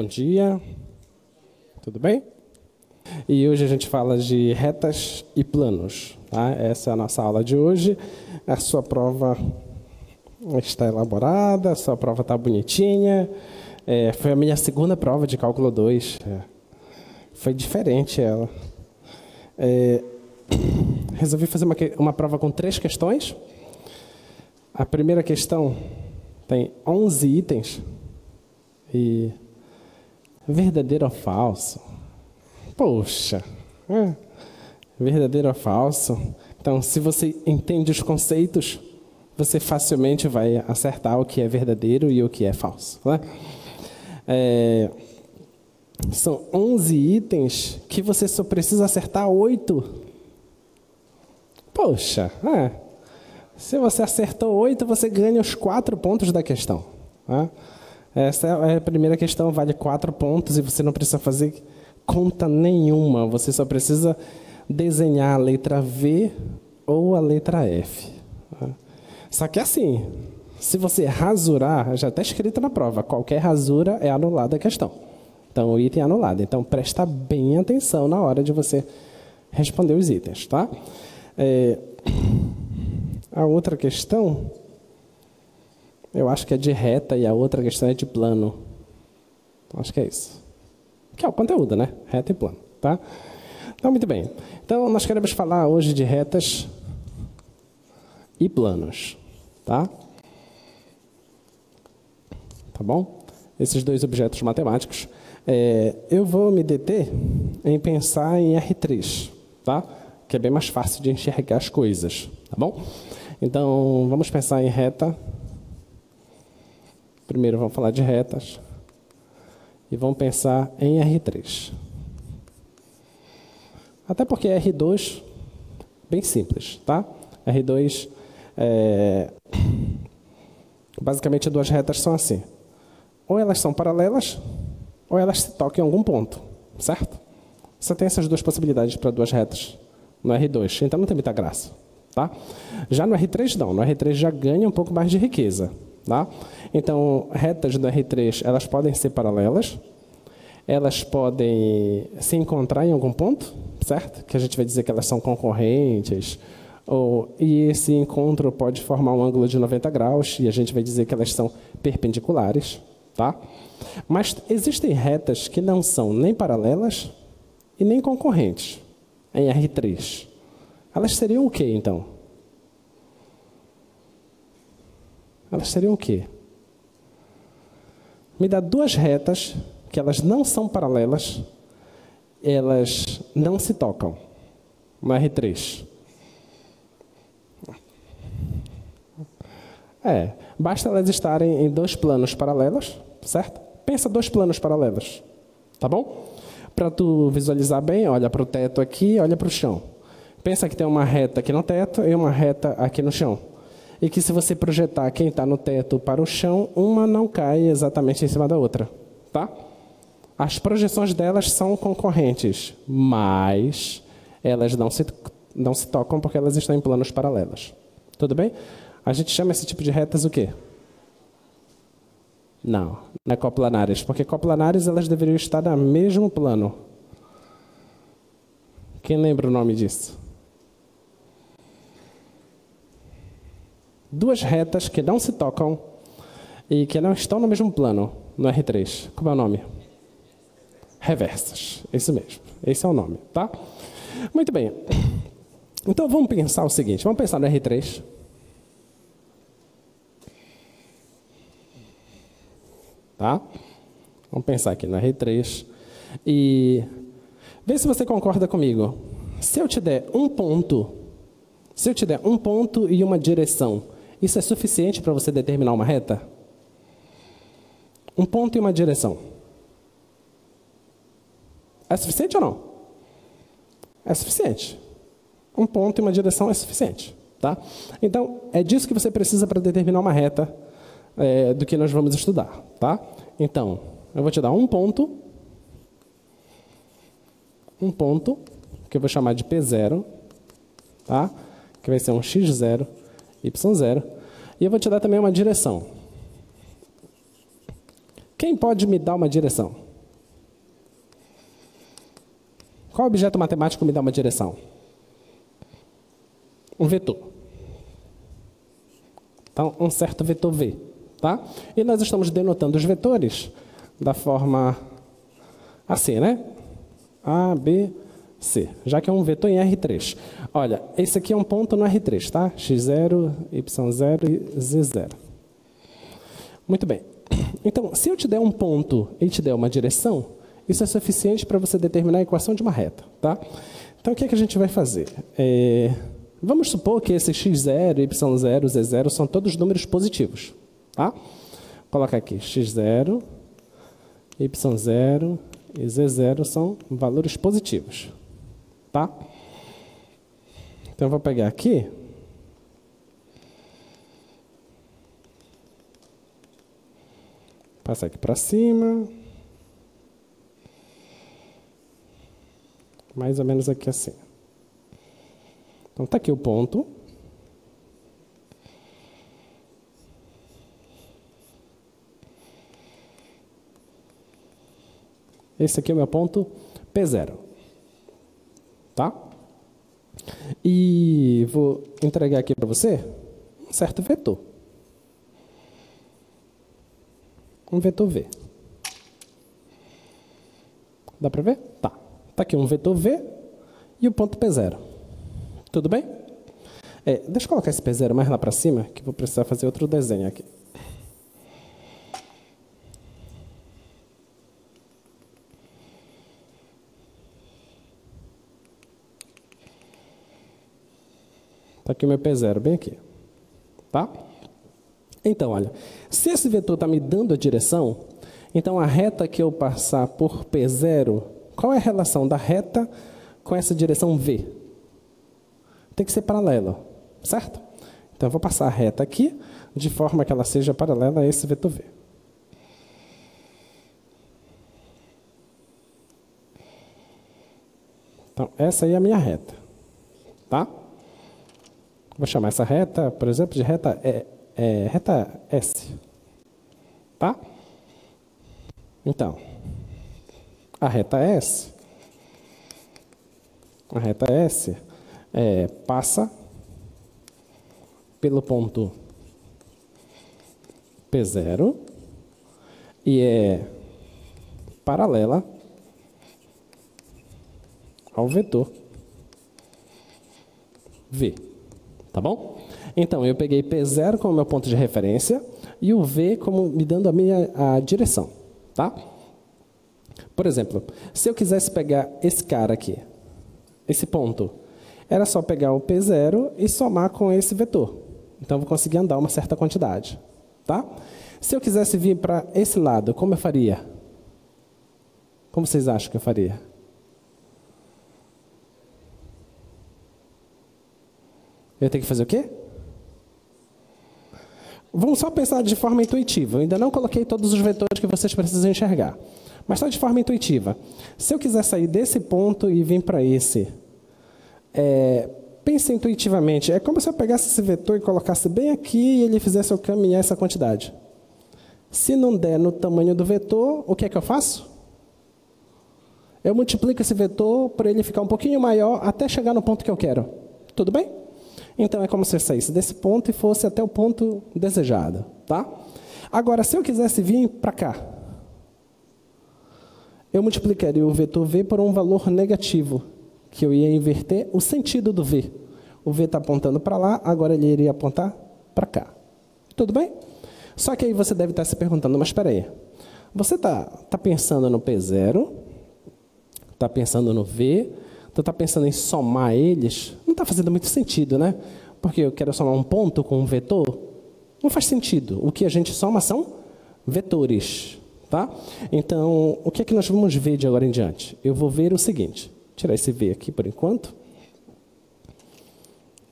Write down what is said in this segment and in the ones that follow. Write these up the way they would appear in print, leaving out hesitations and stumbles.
dia, tudo bem? E hoje a gente fala de retas e planos, tá? Essa é a nossa aula de hoje. A sua prova está elaborada, a sua prova está bonitinha. Foi a minha segunda prova de cálculo 2. Foi diferente ela. Resolvi fazer uma prova com 3 questões. A primeira questão tem 11 itens. E verdadeiro ou falso? Poxa, verdadeiro ou falso? Então, se você entende os conceitos, você facilmente vai acertar o que é verdadeiro e o que é falso, né? São 11 itens que você só precisa acertar 8. Poxa, se você acertou 8, você ganha os 4 pontos da questão, né? Essa é a primeira questão, vale 4 pontos e você não precisa fazer conta nenhuma. Você só precisa desenhar a letra V ou a letra F. Só que assim, se você rasurar, já está escrito na prova, qualquer rasura é anulada a questão. Então, o item é anulado. Então, presta bem atenção na hora de você responder os itens, tá? A outra questão, eu acho que é de reta e a outra questão é de plano. Acho que é isso. Que é o conteúdo, né? Reta e plano, tá? Então, muito bem. Então, nós queremos falar hoje de retas e planos, tá? Tá bom? Esses 2 objetos matemáticos. Eu vou me deter em pensar em R3, tá? Que é bem mais fácil de enxergar as coisas, tá bom? Então, vamos pensar em reta. Primeiro vamos falar de retas e vamos pensar em R3. Até porque R2, bem simples, tá? R2, basicamente 2 retas são assim. Ou elas são paralelas, ou elas se tocam em algum ponto, certo? Você tem essas 2 possibilidades para 2 retas no R2, então não tem muita graça, tá? Já no R3 não, no R3 já ganha um pouco mais de riqueza. Tá? Então, retas do R3, elas podem ser paralelas, elas podem se encontrar em algum ponto, certo? Que a gente vai dizer que elas são concorrentes, e esse encontro pode formar um ângulo de 90 graus, e a gente vai dizer que elas são perpendiculares, tá? Mas existem retas que não são nem paralelas e nem concorrentes em R3. Elas seriam o quê, então? Elas seriam o quê? Me dá 2 retas que elas não são paralelas, elas não se tocam no R3. Basta elas estarem em 2 planos paralelos, certo? Pensa 2 planos paralelos, tá bom? Para tu visualizar bem, olha para o teto aqui, olha para o chão. Pensa que tem uma reta aqui no teto e uma reta aqui no chão. E que se você projetar quem está no teto para o chão, uma não cai exatamente em cima da outra, tá? As projeções delas são concorrentes, mas elas não se tocam porque elas estão em planos paralelos. Tudo bem? A gente chama esse tipo de retas o quê? Não é coplanares, porque coplanares elas deveriam estar no mesmo plano. Quem lembra o nome disso? 2 retas que não se tocam e que não estão no mesmo plano no R3. Como é o nome? Reversas. Isso mesmo. Esse é o nome, tá? Muito bem. Então, vamos pensar o seguinte. Vamos pensar no R3. Tá? Vamos pensar aqui no R3. E vê se você concorda comigo. Se eu te der um ponto e uma direção, isso é suficiente para você determinar uma reta? Um ponto e uma direção. É suficiente ou não? É suficiente. Um ponto e uma direção é suficiente, tá? Então, é disso que você precisa para determinar uma reta do que nós vamos estudar, tá? Então, eu vou te dar um ponto, que eu vou chamar de P0, tá? Que vai ser um x0, y0. E eu vou te dar também uma direção. Quem pode me dar uma direção? Qual objeto matemático me dá uma direção? Um vetor. Então, um certo vetor V. Tá? E nós estamos denotando os vetores da forma assim, né? A, B, C. Já que é um vetor em R3. Olha, esse aqui é um ponto no R3, tá? X0, Y0 e Z0. Muito bem. Então, se eu te der um ponto e te der uma direção, isso é suficiente para você determinar a equação de uma reta, tá? Então, o que é que a gente vai fazer? Vamos supor que esse x0, y0, z0 são todos números positivos, tá? Vou colocar aqui, x0, y0 e z0 são valores positivos, tá? Então, eu vou pegar aqui. Passar aqui para cima. Mais ou menos aqui assim. Então, está aqui o ponto. Esse aqui é o meu ponto P0. Tá? E vou entregar aqui para você um certo vetor. Um vetor V. Dá para ver? Tá. Está aqui um vetor V e o ponto P0. Tudo bem? Deixa eu colocar esse P0 mais lá para cima, que vou precisar fazer outro desenho aqui. Está aqui o meu P0, bem aqui. Tá? Então, olha, se esse vetor está me dando a direção, então a reta que eu passar por P0, qual é a relação da reta com essa direção V? Tem que ser paralela, certo? Então, eu vou passar a reta aqui, de forma que ela seja paralela a esse vetor V. Então, essa aí é a minha reta, tá? Vou chamar essa reta, por exemplo, de reta reta S, tá? Então, a reta S passa pelo ponto P0 e é paralela ao vetor V, tá bom? Então, eu peguei P0 como meu ponto de referência e o V como me dando a direção, tá? Por exemplo, se eu quisesse pegar esse cara aqui, esse ponto, era só pegar o P0 e somar com esse vetor. Então, eu vou conseguir andar uma certa quantidade, tá? Se eu quisesse vir para esse lado, como eu faria? Como vocês acham que eu faria? Eu tenho que fazer o quê? Vamos só pensar de forma intuitiva. Eu ainda não coloquei todos os vetores que vocês precisam enxergar. Mas só de forma intuitiva. Se eu quiser sair desse ponto e vir para esse, pense intuitivamente. É como se eu pegasse esse vetor e colocasse bem aqui e ele fizesse eu caminhar essa quantidade. Se não der no tamanho do vetor, o que é que eu faço? Eu multiplico esse vetor para ele ficar um pouquinho maior até chegar no ponto que eu quero. Tudo bem? Então, é como se eu saísse desse ponto e fosse até o ponto desejado, tá? Agora, se eu quisesse vir para cá, eu multiplicaria o vetor V por um valor negativo, que eu ia inverter o sentido do V. O V está apontando para lá, agora ele iria apontar para cá. Tudo bem? Só que aí você deve estar se perguntando, mas espera aí, você está pensando no P0, está pensando no V, tu está pensando em somar eles, não está fazendo muito sentido, né? Porque eu quero somar um ponto com um vetor, não faz sentido. O que a gente soma são vetores, tá? Então, o que é que nós vamos ver de agora em diante? Eu vou ver o seguinte, tirar esse V aqui por enquanto.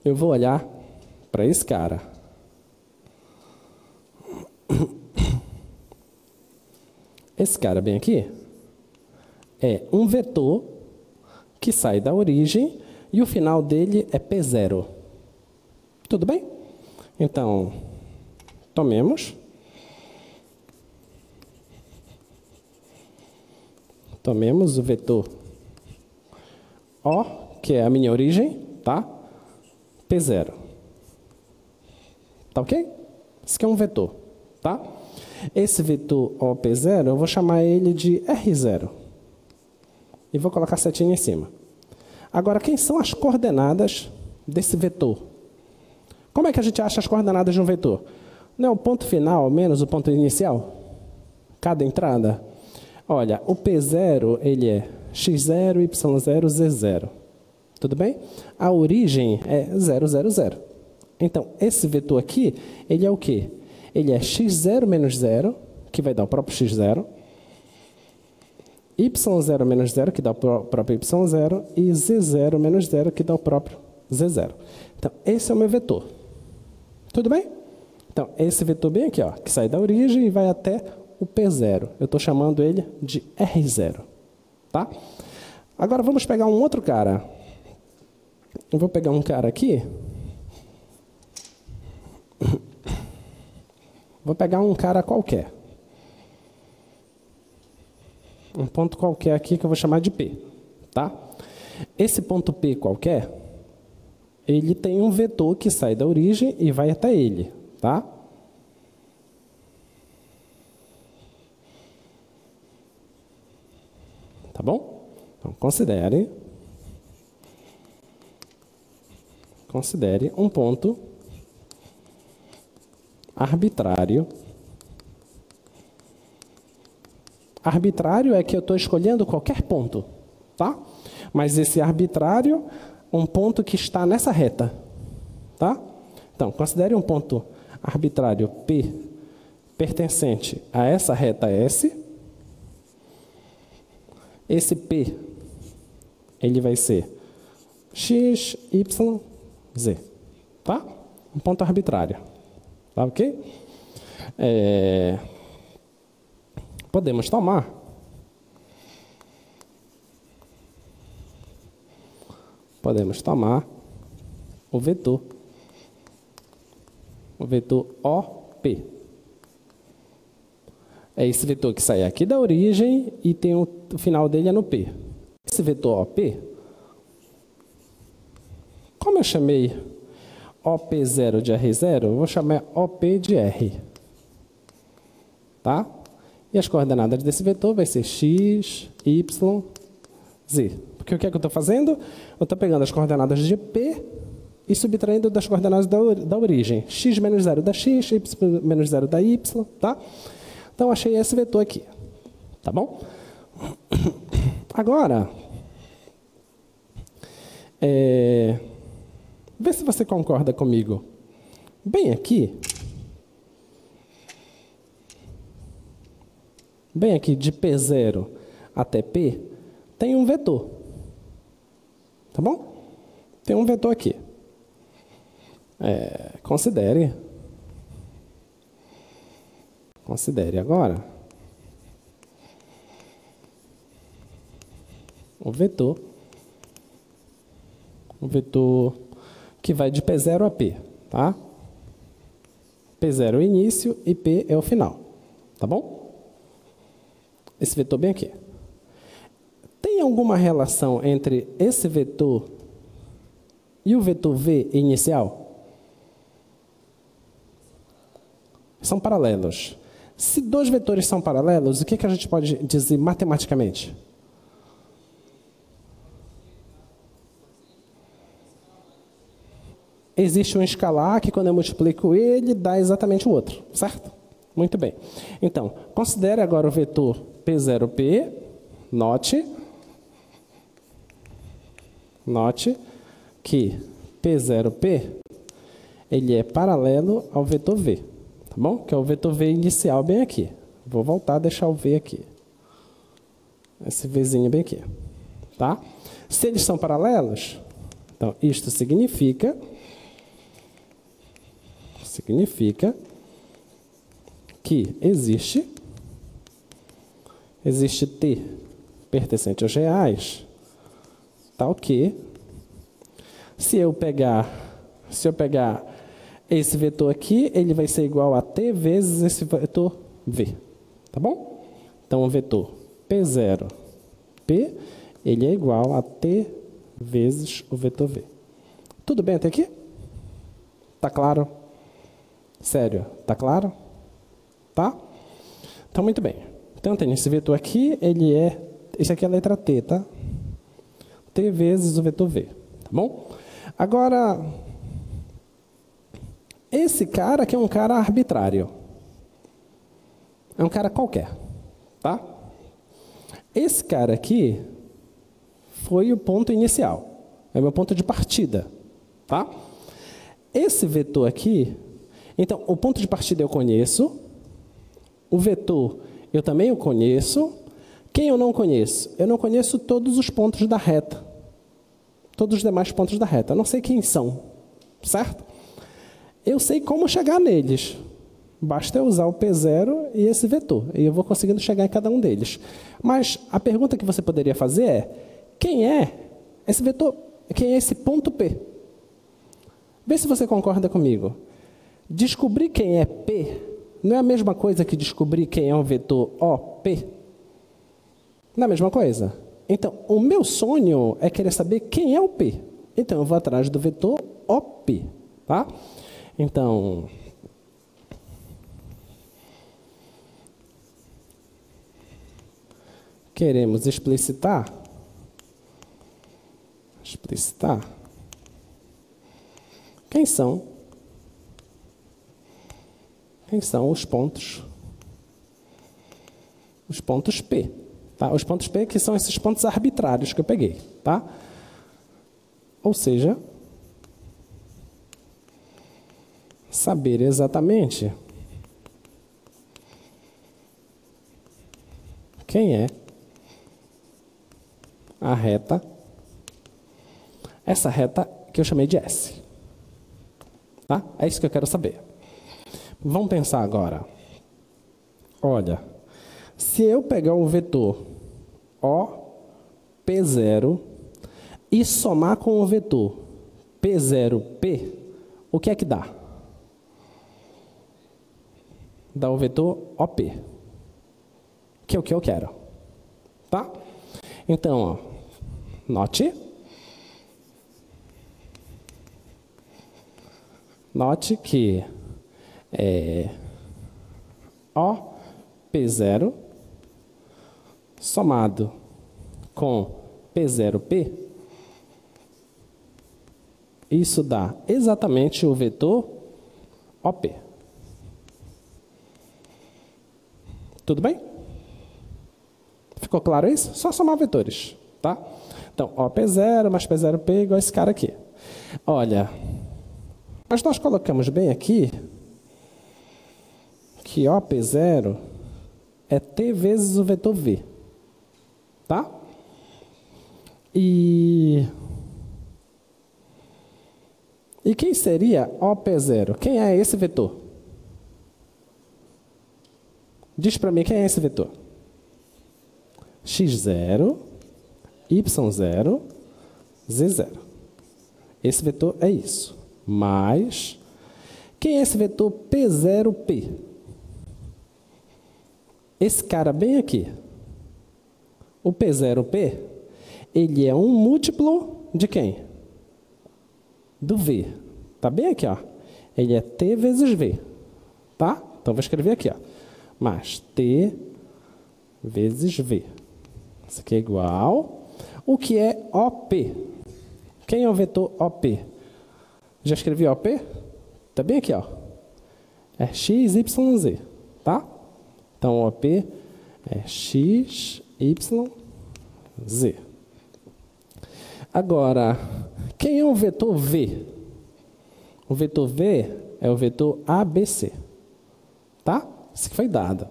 Eu vou olhar para esse cara. Esse cara bem aqui é um vetor que sai da origem e o final dele é P0. Tudo bem? Então, tomemos o vetor O, que é a minha origem, tá? P0. Tá ok? Isso aqui é um vetor, tá? Esse vetor OP0, eu vou chamar ele de R0. E vou colocar setinha em cima. Agora, quem são as coordenadas desse vetor? Como é que a gente acha as coordenadas de um vetor? Não é o ponto final menos o ponto inicial? Cada entrada? Olha, o P0, ele é x0, y0, z0. Tudo bem? A origem é 0, 0, 0. Então, esse vetor aqui, ele é o quê? Ele é x0 menos 0, que vai dar o próprio x0, y0 menos 0, que dá o próprio y0, e z0 menos 0, que dá o próprio z0. Então, esse é o meu vetor. Tudo bem? Então, esse vetor bem aqui, ó, que sai da origem e vai até o P0. Eu estou chamando ele de R0. Tá? Agora, vamos pegar um outro cara. Eu vou pegar um cara aqui. Vou pegar um cara qualquer. Um ponto qualquer aqui que eu vou chamar de P. Tá? Esse ponto P qualquer, ele tem um vetor que sai da origem e vai até ele. Tá? Tá bom? Então, considere um ponto arbitrário. Arbitrário é que eu estou escolhendo qualquer ponto, tá? Mas esse arbitrário, um ponto que está nessa reta, tá? Então, considere um ponto arbitrário P pertencente a essa reta S. Esse P, ele vai ser x, y, z, tá? Um ponto arbitrário, tá ok? Podemos tomar o vetor OP. É esse vetor que sai aqui da origem e tem o final dele é no P. Esse vetor OP, como eu chamei OP0 de R0, eu vou chamar OP de R. Tá? E as coordenadas desse vetor vai ser x, y, z. Porque o que é que eu estou fazendo? Eu estou pegando as coordenadas de P e subtraindo das coordenadas da origem. X menos 0 da x, y menos 0 da y, tá? Então, achei esse vetor aqui. Tá bom? Agora, vê se você concorda comigo. Bem aqui, de P0 até P, tem um vetor. Tá bom? Tem um vetor aqui. Considere agora o vetor que vai de P0 a P, tá? P0 é o início e P é o final, tá bom? Esse vetor bem aqui. Tem alguma relação entre esse vetor e o vetor V inicial? São paralelos. Se dois vetores são paralelos, o que a gente pode dizer matematicamente? Existe um escalar que, quando eu multiplico ele, dá exatamente o outro, certo? Muito bem. Então, considere agora o vetor P0P, note que P0P, ele é paralelo ao vetor V, tá bom? Que é o vetor V inicial bem aqui. Vou voltar a deixar o V aqui. Esse Vzinho bem aqui, tá? Se eles são paralelos, então isto significa que existe T pertencente aos reais, tal que, se eu pegar esse vetor aqui, ele vai ser igual a T vezes esse vetor V, tá bom? Então, o vetor P0P, ele é igual a T vezes o vetor v. Tudo bem até aqui? Tá claro? Sério, tá claro? Tá? Então, muito bem. Então, tem esse vetor aqui, esse aqui é a letra t, tá? T vezes o vetor v, tá bom? Agora, esse cara aqui é um cara arbitrário. É um cara qualquer, tá? Esse cara aqui foi o ponto inicial. É o meu ponto de partida, tá? Esse vetor aqui, então, o ponto de partida eu conheço, o vetor eu também o conheço. Quem eu não conheço? Eu não conheço todos os pontos da reta. Todos os demais pontos da reta. Eu não sei quem são, certo? Eu sei como chegar neles. Basta eu usar o P0 e esse vetor. E eu vou conseguindo chegar em cada um deles. Mas a pergunta que você poderia fazer é: quem é esse vetor? Quem é esse ponto P? Vê se você concorda comigo. Descobrir quem é P não é a mesma coisa que descobrir quem é um vetor OP? Não é a mesma coisa? Então, o meu sonho é querer saber quem é o P. Então, eu vou atrás do vetor OP, tá? Então, queremos explicitar quem são os pontos P. Tá? Os pontos P que são esses pontos arbitrários que eu peguei. Tá? Ou seja, saber exatamente quem é a reta, essa reta que eu chamei de S. Tá? É isso que eu quero saber. Vamos pensar agora. Olha, se eu pegar o vetor P0 e somar com o vetor P0P, o que é que dá? Dá o vetor OP, que é o que eu quero. Tá? Então, ó, note que OP0 somado com P0P, isso dá exatamente o vetor OP. Tudo bem? Ficou claro isso? Só somar vetores, tá? Então, OP0 mais P0P igual a esse cara aqui. Olha, mas nós colocamos bem aqui que OP0 é T vezes o vetor V. Tá? E quem seria OP0? Quem é esse vetor? Diz para mim quem é esse vetor. X0, Y0, Z0. Esse vetor é isso. Mas, quem é esse vetor P0P? Esse cara bem aqui. O P0P, ele é um múltiplo de quem? Do V. Tá bem aqui, ó. Ele é T vezes V. Tá? Então, vou escrever aqui, ó. Mais T vezes V. Isso aqui é igual. O que é OP? Quem é o vetor OP? Já escrevi OP? Tá bem aqui, ó. É X, Y, Z. Tá? Então, OP é X, Y, Z. Agora, quem é o vetor V? O vetor V é o vetor ABC. Tá? Isso aqui foi dado.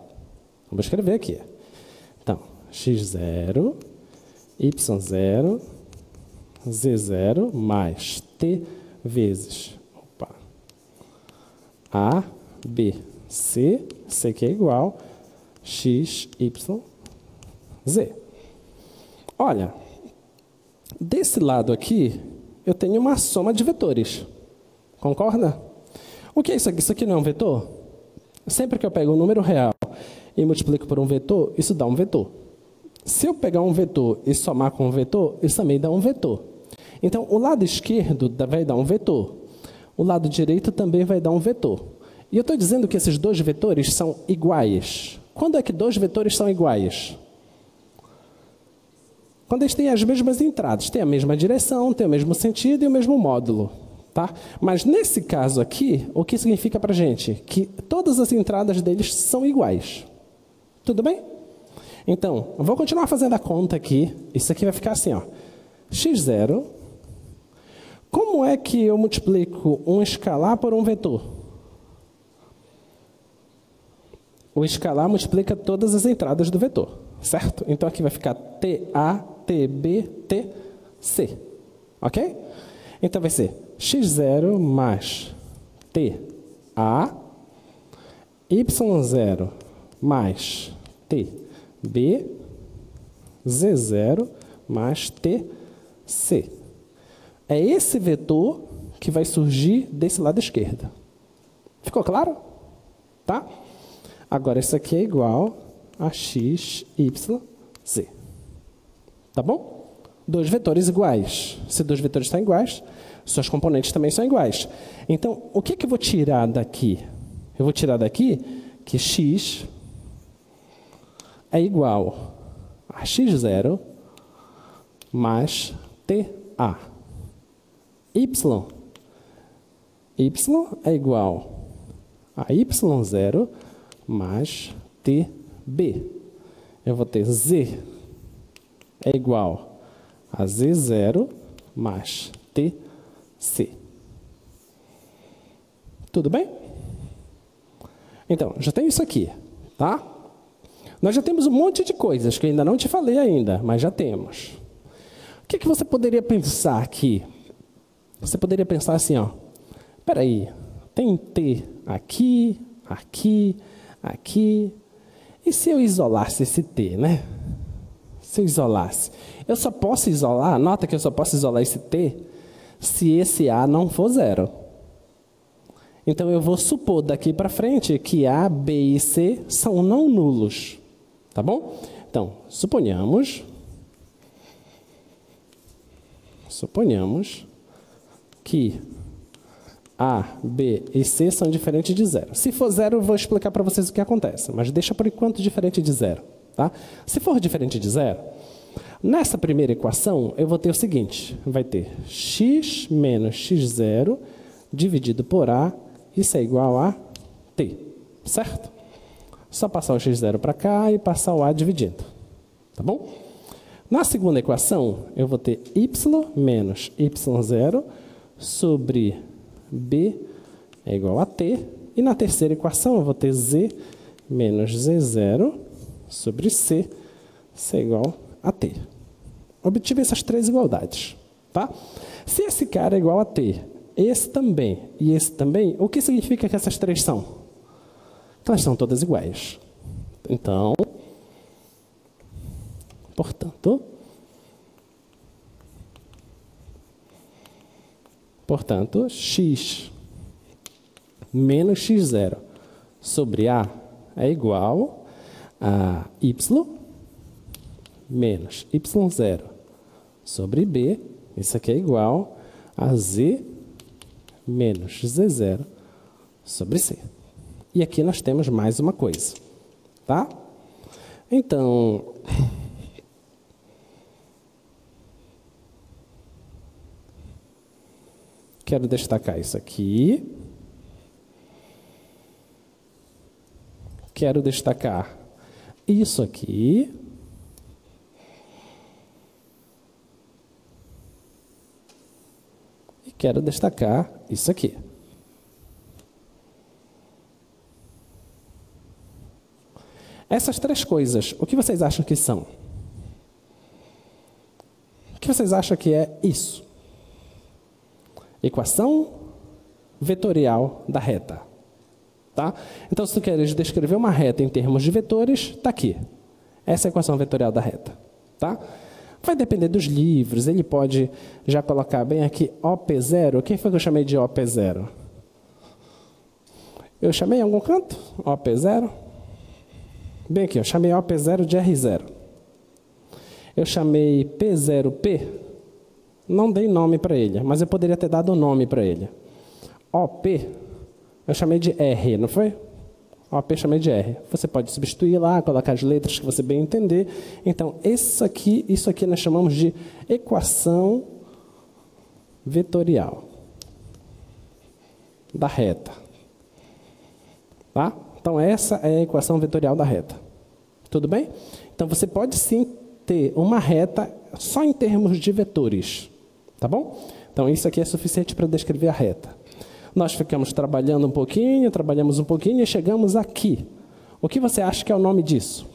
Vamos escrever aqui. Então, X0, Y0, Z0 mais T vezes A, B, C, C que é igual X, Y, Z. Olha, desse lado aqui, eu tenho uma soma de vetores. Concorda? O que é isso aqui? Isso aqui não é um vetor? Sempre que eu pego um número real e multiplico por um vetor, isso dá um vetor. Se eu pegar um vetor e somar com um vetor, isso também dá um vetor. Então, o lado esquerdo vai dar um vetor. O lado direito também vai dar um vetor. E eu estou dizendo que esses dois vetores são iguais. Quando é que dois vetores são iguais? Quando eles têm as mesmas entradas, têm a mesma direção, têm o mesmo sentido e o mesmo módulo. Tá? Mas nesse caso aqui, o que significa para a gente? Que todas as entradas deles são iguais. Tudo bem? Então, eu vou continuar fazendo a conta aqui. Isso aqui vai ficar assim, ó. x0. Como é que eu multiplico um escalar por um vetor? O escalar multiplica todas as entradas do vetor, certo? Então aqui vai ficar TA, TB, TC. Ok? Então vai ser x0 mais TA, y0 mais TB, z0 mais TC. É esse vetor que vai surgir desse lado esquerdo. Ficou claro? Tá? Agora, isso aqui é igual a x, y, z. Tá bom? Dois vetores iguais. Se dois vetores estão iguais, suas componentes também são iguais. Então, o que eu vou tirar daqui? Eu vou tirar daqui que x é igual a x0 mais TA. Y é igual a y0 mais TB. Eu vou ter Z é igual a Z0 mais TC. Tudo bem? Então, já tem isso aqui, tá? Nós já temos um monte de coisas que eu ainda não te falei ainda, mas já temos. O que você poderia pensar aqui? Você poderia pensar assim, ó. Espera aí, tem T aqui, aqui, aqui. E se eu isolasse esse T, né? Se eu isolasse. Eu só posso isolar, nota que eu só posso isolar esse T se esse A não for zero. Então eu vou supor daqui para frente que A, B e C são não nulos. Tá bom? Então, suponhamos que A, B e C são diferentes de zero. Se for zero, eu vou explicar para vocês o que acontece, mas deixa por enquanto diferente de zero. Tá? Se for diferente de zero, nessa primeira equação, eu vou ter o seguinte, vai ter x menos x0 dividido por A, isso é igual a T, certo? Só passar o x0 para cá e passar o A dividindo, tá bom? Na segunda equação, eu vou ter y menos y0 sobre B é igual a T. E na terceira equação, eu vou ter z menos z0 sobre C, isso é igual a T. Obtive essas três igualdades, tá? Se esse cara é igual a T, esse também e esse também, o que significa que essas três são? Que elas são todas iguais. Então, portanto, x menos x0 sobre A é igual a y menos y0 sobre B, isso aqui é igual a z menos z0 sobre C. E aqui nós temos mais uma coisa, tá? Então, quero destacar isso aqui. Quero destacar isso aqui. E quero destacar isso aqui. Essas três coisas, o que vocês acham que são? O que vocês acham que é isso? Equação vetorial da reta. Tá? Então, se tu queres descrever uma reta em termos de vetores, está aqui. Essa é a equação vetorial da reta. Tá? Vai depender dos livros. Ele pode já colocar bem aqui OP0. O que foi que eu chamei de OP0? Eu chamei em algum canto? OP0? Bem aqui, eu chamei OP0 de R0. Eu chamei P0P Não dei nome para ele, mas eu poderia ter dado nome para ele. OP, eu chamei de R, não foi? OP eu chamei de R. Você pode substituir lá, colocar as letras que você bem entender. Então, isso aqui nós chamamos de equação vetorial da reta. Tá? Então, essa é a equação vetorial da reta. Tudo bem? Então, você pode sim ter uma reta só em termos de vetores. Tá bom? Então, isso aqui é suficiente para descrever a reta. Nós ficamos trabalhando um pouquinho, trabalhamos um pouquinho e chegamos aqui. O que você acha que é o nome disso?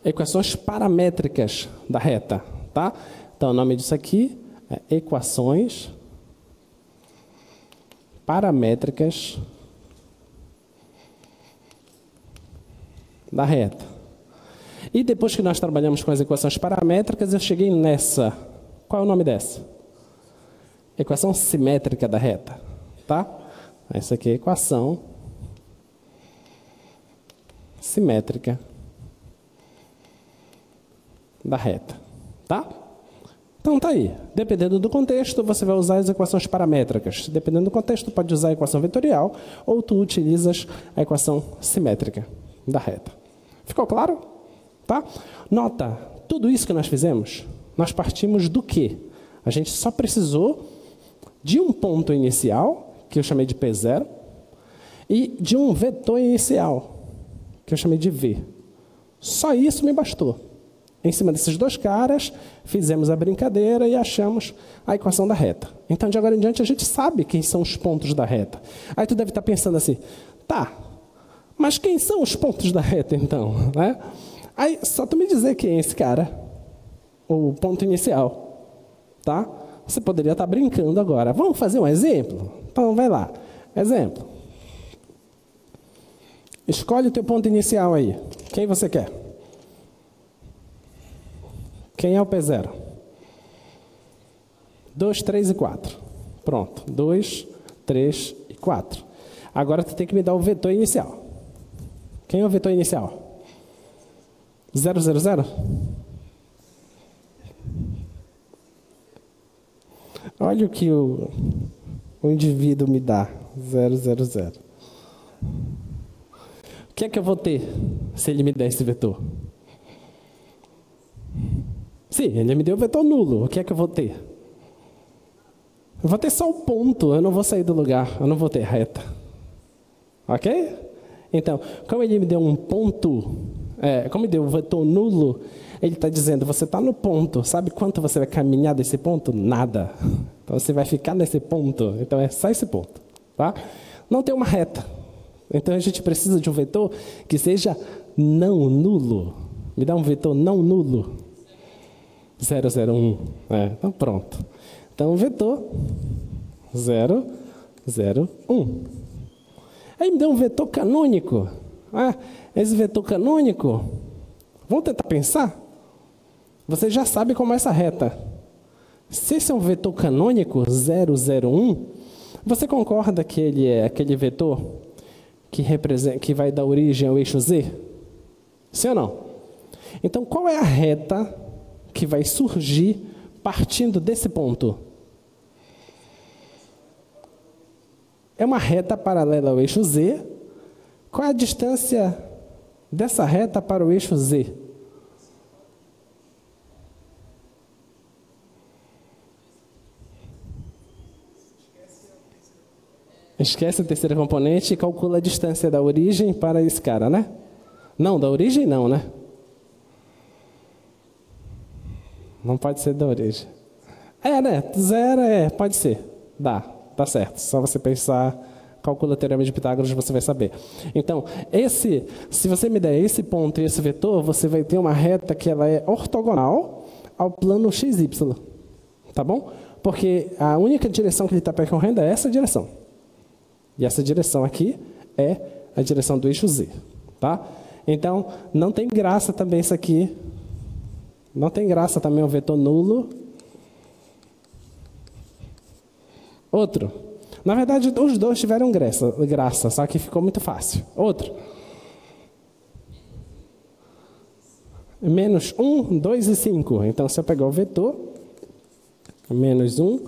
Equações paramétricas da reta. Tá? Então, o nome disso aqui é equações paramétricas da reta. E depois que nós trabalhamos com as equações paramétricas, eu cheguei nessa. Qual é o nome dessa? Equação simétrica da reta. Tá? Essa aqui é a equação simétrica da reta. Tá? Então tá aí. Dependendo do contexto, você vai usar as equações paramétricas. Dependendo do contexto, pode usar a equação vetorial ou tu utilizas a equação simétrica da reta. Ficou claro? Tá? Nota, tudo isso que nós fizemos, nós partimos do quê? A gente só precisou de um ponto inicial, que eu chamei de P0, e de um vetor inicial, que eu chamei de V. Só isso me bastou. Em cima desses dois caras, fizemos a brincadeira e achamos a equação da reta. Então, de agora em diante, a gente sabe quem são os pontos da reta. Aí tu deve estar pensando assim, tá, mas quem são os pontos da reta, então? Né? Aí, só tu me dizer quem é esse cara, o ponto inicial, tá? Você poderia estar brincando agora. Vamos fazer um exemplo? Então, vai lá. Exemplo. Escolhe o teu ponto inicial aí. Quem você quer? Quem é o P0? 2, 3 e 4. Pronto. 2, 3 e 4. Agora tu tem que me dar o vetor inicial. Quem é o vetor inicial? 0, 0, 0? Olha o que o indivíduo me dá. 0, 0, 0. O que é que eu vou ter se ele me der esse vetor? Sim, ele me deu o vetor nulo. O que é que eu vou ter? Eu vou ter só o ponto. Eu não vou sair do lugar. Eu não vou ter reta. Ok? Então, como ele me deu um ponto, como ele deu o vetor nulo, ele está dizendo, você está no ponto. Sabe quanto você vai caminhar desse ponto? Nada. Então, você vai ficar nesse ponto. Então, é só esse ponto. Tá? Não tem uma reta. Então, a gente precisa de um vetor que seja não nulo. Me dá um vetor não nulo. 0, 0, 1. Então, pronto. Então, vetor 0, 0, 1. Aí me deu um vetor canônico. Esse vetor canônico, vamos tentar pensar? Você já sabe como é essa reta. Se esse é um vetor canônico, 0, 0, 1, você concorda que ele é aquele vetor que vai dar origem ao eixo Z? Sim ou não? Então, qual é a reta que vai surgir partindo desse ponto? É uma reta paralela ao eixo Z. Qual é a distância dessa reta para o eixo Z? Esquece a terceira componente e calcula a distância da origem para esse cara, né? Não, da origem não, né? Não pode ser da origem. Né? 0 pode ser. Dá, tá certo. Só você pensar, calcula o teorema de Pitágoras, você vai saber. Então, se você me der esse ponto e esse vetor, você vai ter uma reta que ela é ortogonal ao plano XY. Tá bom? Porque a única direção que ele está percorrendo é essa direção. E essa direção aqui é a direção do eixo Z. Tá? Então, não tem graça também isso aqui. Não tem graça também o vetor nulo. Outro. Na verdade, os dois tiveram graça, só que ficou muito fácil. Outro. Menos 1, 2 e 5. Então, se eu pegar o vetor, menos 1,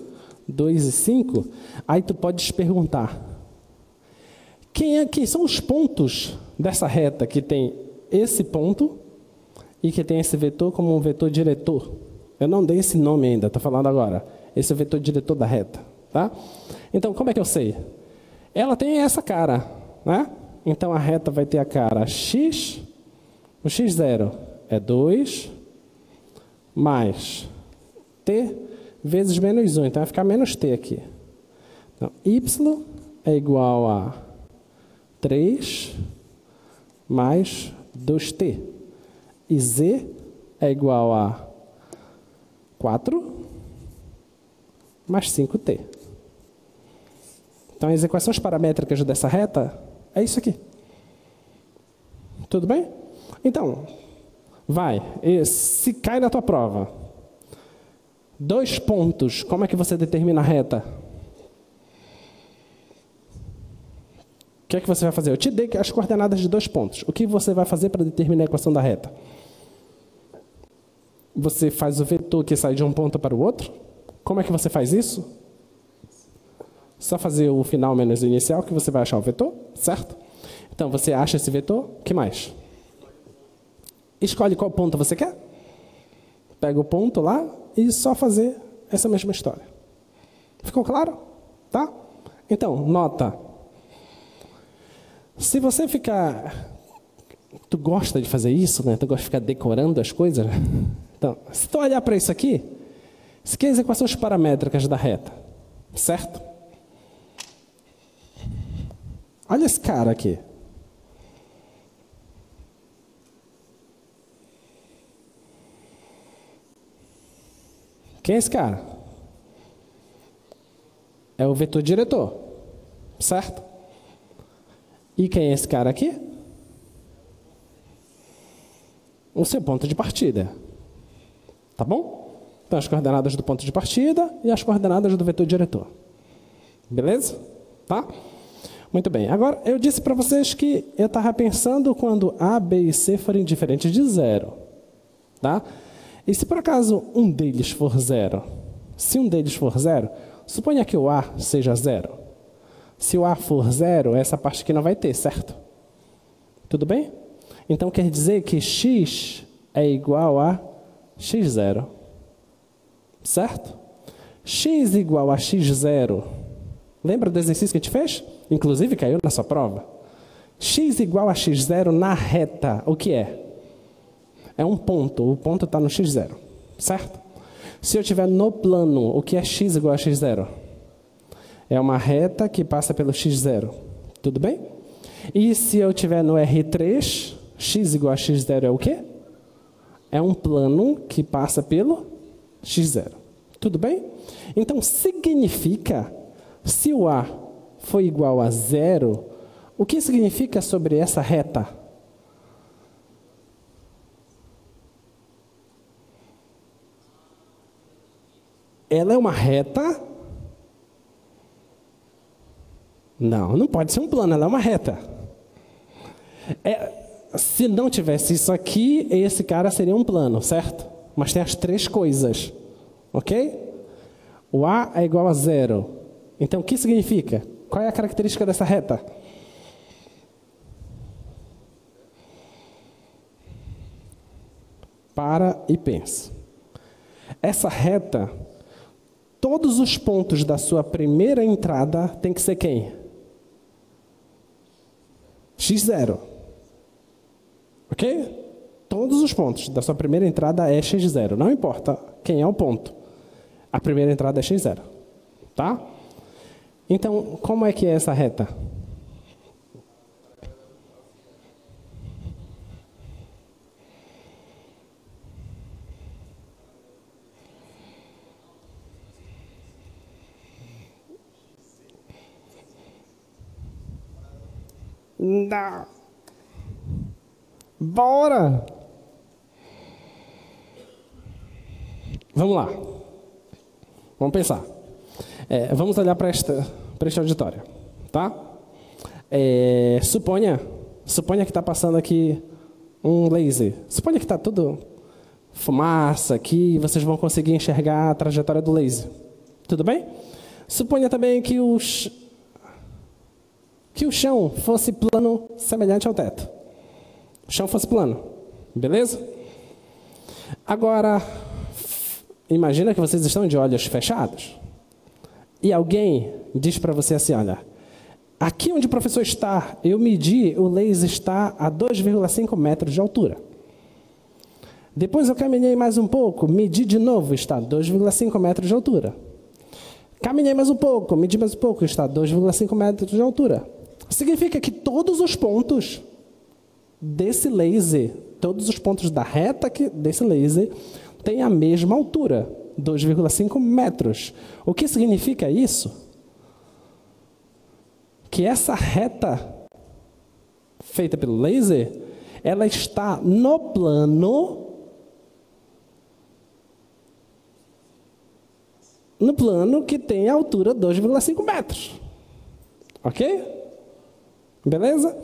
2 e 5, aí tu podes perguntar, quem são os pontos dessa reta que tem esse ponto e que tem esse vetor como um vetor diretor? Eu não dei esse nome ainda, estou falando agora. Esse é o vetor diretor da reta. Tá? Então, como é que eu sei? Ela tem essa cara, né? Então, a reta vai ter a cara x, o x0 é 2, mais t vezes menos 1. Então, vai ficar menos t aqui. Então, y é igual a 3 mais 2t. E z é igual a 4 mais 5t. Então, as equações paramétricas dessa reta é isso aqui. Tudo bem? Então, vai. Se cai na tua prova, 2 pontos, como é que você determina a reta? O que é que você vai fazer? Eu te dei as coordenadas de 2 pontos. O que você vai fazer para determinar a equação da reta? Você faz o vetor que sai de um ponto para o outro. Como é que você faz isso? Só fazer o final menos o inicial que você vai achar o vetor, certo? Então, você acha esse vetor, o que mais? Escolhe qual ponto você quer. Pega o ponto lá e só fazer essa mesma história. Ficou claro? Tá? Então, nota. Se você ficar... Tu gosta de fazer isso, né? Tu gosta de ficar decorando as coisas, né? Então, se tu olhar para isso aqui, isso aqui é as equações paramétricas da reta, certo? Olha esse cara aqui. Quem é esse cara? É o vetor diretor, certo? E quem é esse cara aqui? O seu ponto de partida. Tá bom? Então, as coordenadas do ponto de partida e as coordenadas do vetor diretor. Beleza? Tá? Muito bem. Agora, eu disse para vocês que eu estava pensando quando A, B e C forem diferentes de 0. Tá? E se por acaso um deles for 0? Se um deles for 0, suponha que o A seja 0. Se o A for 0, essa parte aqui não vai ter, certo? Tudo bem? Então, quer dizer que x é igual a x0. Certo? X igual a x0. Lembra do exercício que a gente fez? Inclusive, caiu na sua prova. X igual a x0 na reta, o que é? É um ponto. O ponto está no x0. Certo? Se eu estiver no plano, o que é x igual a x0? É uma reta que passa pelo x0. Tudo bem? E se eu estiver no R3, x igual a x0 é o quê? É um plano que passa pelo x0. Tudo bem? Então, significa, se o A for igual a 0, o que significa sobre essa reta? Ela é uma reta? Não, não pode ser um plano, ela é uma reta. Se não tivesse isso aqui, esse cara seria um plano, certo? Mas tem as 3 coisas, ok? O A é igual a 0. Então, o que significa? Qual é a característica dessa reta? Para e pensa. Essa reta, todos os pontos da sua primeira entrada tem que ser quem? x0. Ok? Todos os pontos da sua primeira entrada é x0. Não importa quem é o ponto. A primeira entrada é x0. Tá? Então, como é que é essa reta? Não. Bora! Vamos lá. Vamos pensar. Vamos olhar para este auditório. Tá? Suponha que está passando aqui um laser. Suponha que está tudo fumaça aqui, vocês vão conseguir enxergar a trajetória do laser. Tudo bem? Suponha também que o chão fosse plano semelhante ao teto. O chão fosse plano. Beleza? Agora, imagina que vocês estão de olhos fechados. E alguém diz para você assim, olha, aqui onde o professor está, eu medi, o laser está a 2,5 metros de altura. Depois eu caminhei mais um pouco, medi de novo, está a 2,5 metros de altura. Caminhei mais um pouco, medi mais um pouco, está a 2,5 metros de altura. Significa que todos os pontos desse laser, todos os pontos da reta desse laser, têm a mesma altura, 2,5 metros. O que significa isso? Que essa reta feita pelo laser, ela está no plano que tem a altura 2,5 metros. Ok? Beleza?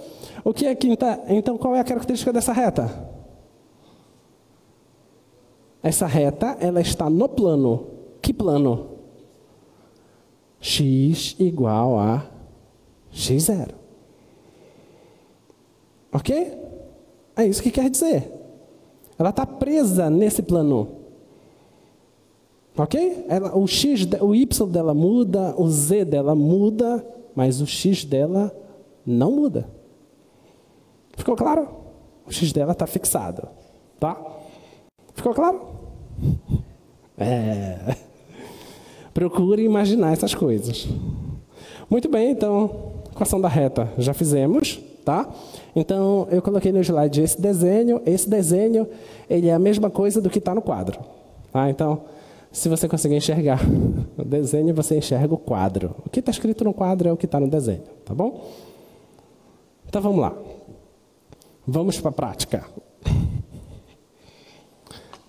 O que é que então qual é a característica dessa reta? Essa reta, ela está no plano. Que plano? X igual a x0. Ok? É isso que quer dizer. Ela está presa nesse plano. Ok? O y dela muda, o z dela muda, mas o x dela não muda. Ficou claro? O x dela está fixado. Tá? Ficou claro? Procure imaginar essas coisas. Muito bem, então, equação da reta já fizemos, tá? Então, eu coloquei no slide esse desenho. Esse desenho, ele é a mesma coisa do que está no quadro. Tá? Então, se você conseguir enxergar o desenho, você enxerga o quadro. O que está escrito no quadro é o que está no desenho, tá bom? Então, vamos lá. Vamos para a prática.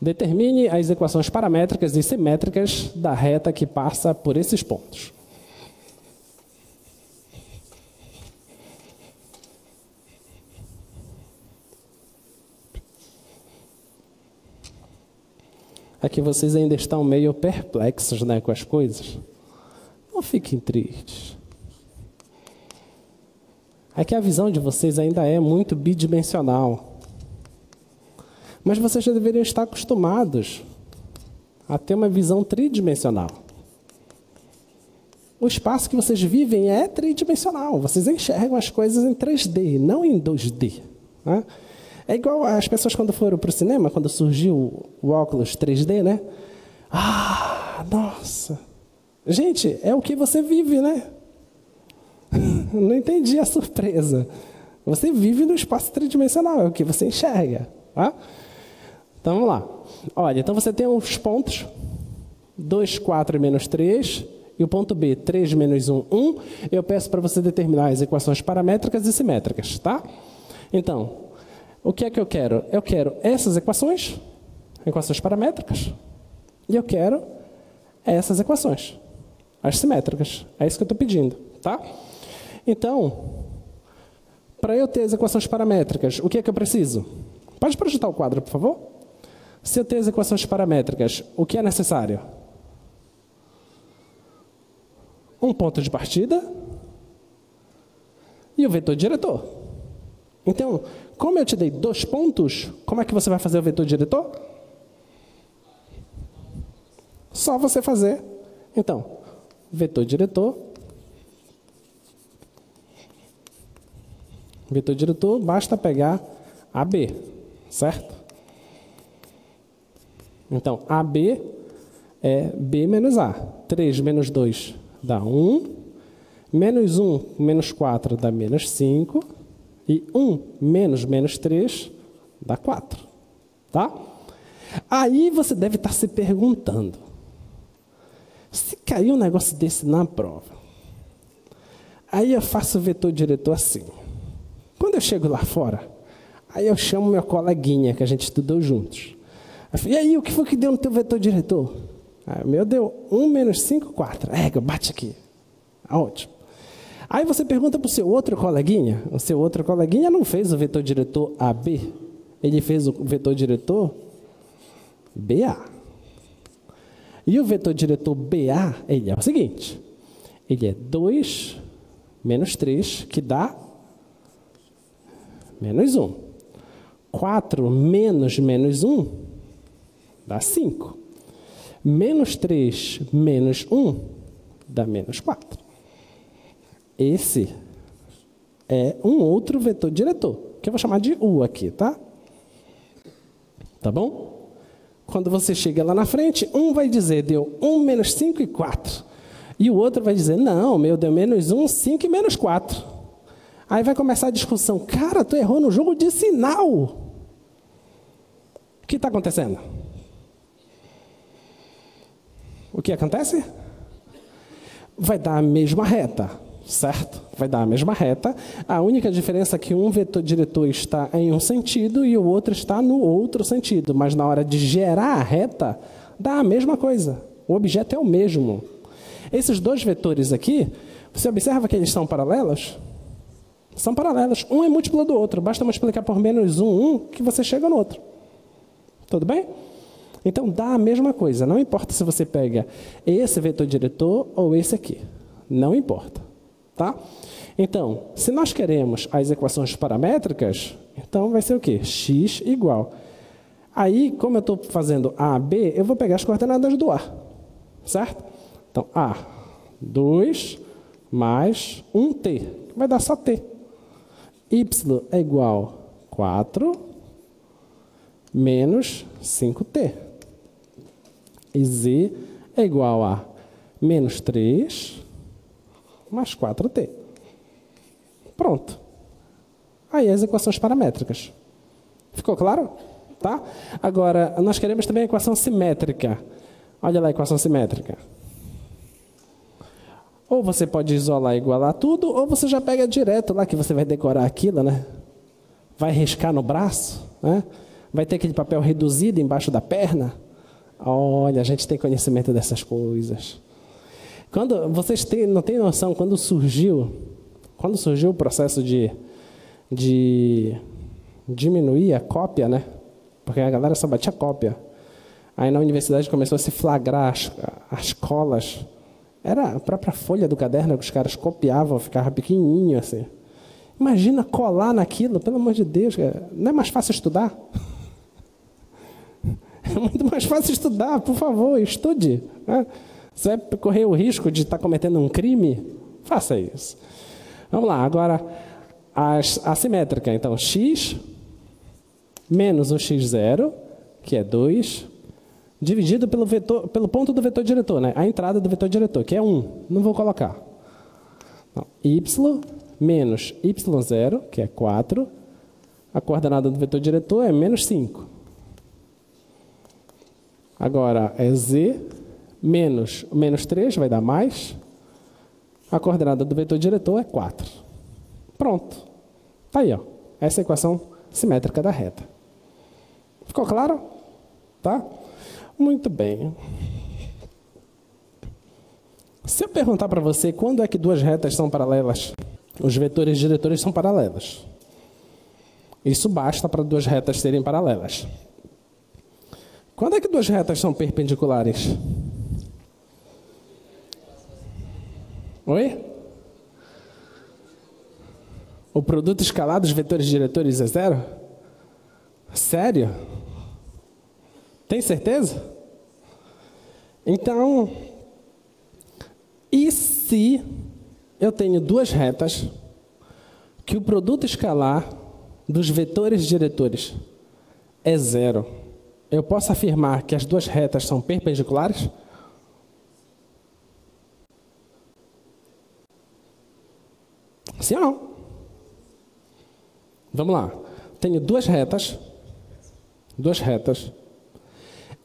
Determine as equações paramétricas e simétricas da reta que passa por esses pontos. É que vocês ainda estão meio perplexos, né, com as coisas. Não fiquem tristes. É que a visão de vocês ainda é muito bidimensional. Mas vocês já deveriam estar acostumados a ter uma visão tridimensional. O espaço que vocês vivem é tridimensional. Vocês enxergam as coisas em 3D, não em 2D. Né? É igual as pessoas quando foram para o cinema, quando surgiu o óculos 3D, né? Ah, nossa! Gente, é o que você vive, né? Não entendi a surpresa. Você vive no espaço tridimensional, é o que você enxerga. Tá? Então, vamos lá. Olha, então você tem os pontos 2, 4 e menos 3, e o ponto B, 3 menos 1, 1. Eu peço para você determinar as equações paramétricas e simétricas, tá? Então, o que é que eu quero? Eu quero essas equações paramétricas, e eu quero essas equações, as simétricas. É isso que eu estou pedindo, tá? Então, para eu ter as equações paramétricas, o que é que eu preciso? Pode projetar o quadro, por favor? Se eu tenho as equações paramétricas, o que é necessário? Um ponto de partida e o vetor diretor. Então, como eu te dei 2 pontos, como é que você vai fazer o vetor diretor? Só você fazer. Então, vetor diretor. Vetor diretor, basta pegar AB, certo? Então, AB é B menos A. 3 menos 2 dá 1. Menos 1, menos 4 dá menos 5. E 1 menos menos 3 dá 4. Tá? Aí você deve estar se perguntando, se cair um negócio desse na prova, aí eu faço o vetor diretor assim. Quando eu chego lá fora, aí eu chamo meu coleguinha, que a gente estudou juntos. E aí, o que foi que deu no teu vetor diretor? O meu deu 1 menos 5, 4. Bate aqui. Ótimo. Aí você pergunta para o seu outro coleguinha. O seu outro coleguinha não fez o vetor diretor AB. Ele fez o vetor diretor BA. E o vetor diretor BA, ele é o seguinte. Ele é 2 menos 3, que dá menos 1. 4 menos menos 1 dá 5. Menos 3 menos 1 dá menos 4. Esse é um outro vetor diretor, que eu vou chamar de U aqui, tá? Tá bom? Quando você chega lá na frente, um vai dizer, deu 1 menos 5 e 4. E o outro vai dizer, não, meu, deu menos 1, 5 e menos 4. Aí vai começar a discussão. Cara, tu errou no jogo de sinal. O que está acontecendo? O que acontece? Vai dar a mesma reta, certo? Vai dar a mesma reta. A única diferença é que um vetor diretor está em um sentido e o outro está no outro sentido. Mas na hora de gerar a reta, dá a mesma coisa. O objeto é o mesmo. Esses dois vetores aqui, você observa que eles são paralelos? São paralelos. Um é múltiplo do outro. Basta multiplicar por menos 1 que você chega no outro. Tudo bem? Então, dá a mesma coisa. Não importa se você pega esse vetor diretor ou esse aqui. Não importa. Tá? Então, se nós queremos as equações paramétricas, então vai ser o quê? X igual. Aí, como eu estou fazendo A, B, eu vou pegar as coordenadas do A. Certo? Então, A, 2 mais 1t. Vai dar só t. Y é igual a 4 menos 5t. E z é igual a menos 3 mais 4t. Pronto. Aí as equações paramétricas. Ficou claro? Tá? Agora, nós queremos também a equação simétrica. Olha lá a equação simétrica. Ou você pode isolar e igualar tudo, ou você já pega direto lá, que você vai decorar aquilo, né? Vai riscar no braço, né? Vai ter aquele papel reduzido embaixo da perna. Olha, a gente tem conhecimento dessas coisas. Quando vocês não têm noção, quando surgiu o processo de diminuir a cópia, né? Porque a galera só batia cópia. Aí na universidade começou a se flagrar as colas. Era a própria folha do caderno que os caras copiavam, ficava pequenininho assim. Imagina colar naquilo, pelo amor de Deus. Não é mais fácil estudar? É muito mais fácil estudar, por favor, estude. Né? Você vai correr o risco de estar cometendo um crime? Faça isso. Vamos lá, agora a simétrica. Então, x menos o x0, que é 2, dividido pelo ponto do vetor diretor, né? A entrada do vetor diretor, que é 1. Não vou colocar. Não. Y menos y0, que é 4. A coordenada do vetor diretor é menos 5. Agora é z menos 3, vai dar mais. A coordenada do vetor diretor é 4. Pronto. Tá aí, ó. Essa é a equação simétrica da reta. Ficou claro? Tá? Muito bem. Se eu perguntar para você quando é que duas retas são paralelas, os vetores diretores são paralelos. Isso basta para duas retas serem paralelas. Quando é que duas retas são perpendiculares? Oi? O produto escalar dos vetores diretores é 0? Sério? Tem certeza? Então, e se eu tenho duas retas que o produto escalar dos vetores diretores é 0? Eu posso afirmar que as duas retas são perpendiculares? Sim ou não? Vamos lá. Tenho duas retas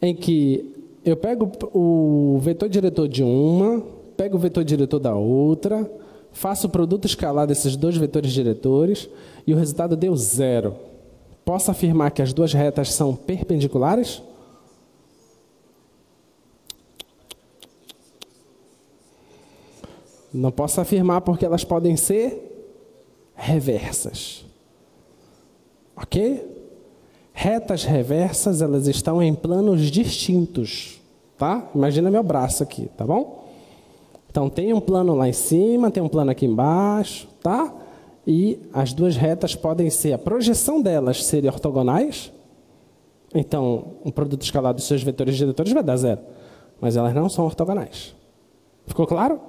em que eu pego o vetor diretor de uma, pego o vetor diretor da outra, faço o produto escalar desses dois vetores diretores e o resultado deu 0. Posso afirmar que as duas retas são perpendiculares? Não posso afirmar porque elas podem ser reversas. Ok? retas reversas, elas estão em planos distintos, tá? Imagina meu braço aqui, tá bom? Então, tem um plano lá em cima, tem um plano aqui embaixo, tá? E as duas retas podem ser, a projeção delas serem ortogonais. Então, o produto escalar dos seus vetores diretores vai dar 0. Mas elas não são ortogonais. Ficou claro?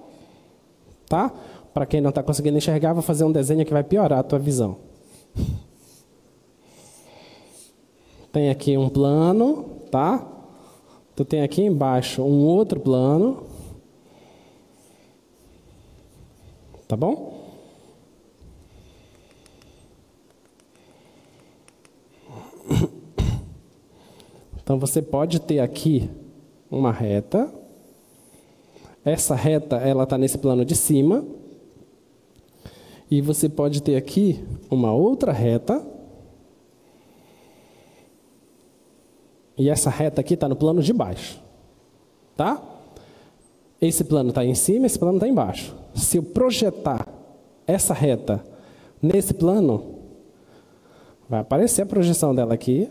Tá? Para quem não está conseguindo enxergar, vou fazer um desenho que vai piorar a tua visão. Tem aqui um plano, tá? Tu tem aqui embaixo um outro plano. Tá bom? Então, você pode ter aqui uma reta. Essa reta, ela está nesse plano de cima. E você pode ter aqui uma outra reta. E essa reta aqui está no plano de baixo. Tá? Esse plano está em cima, esse plano está embaixo. Se eu projetar essa reta nesse plano, vai aparecer a projeção dela aqui.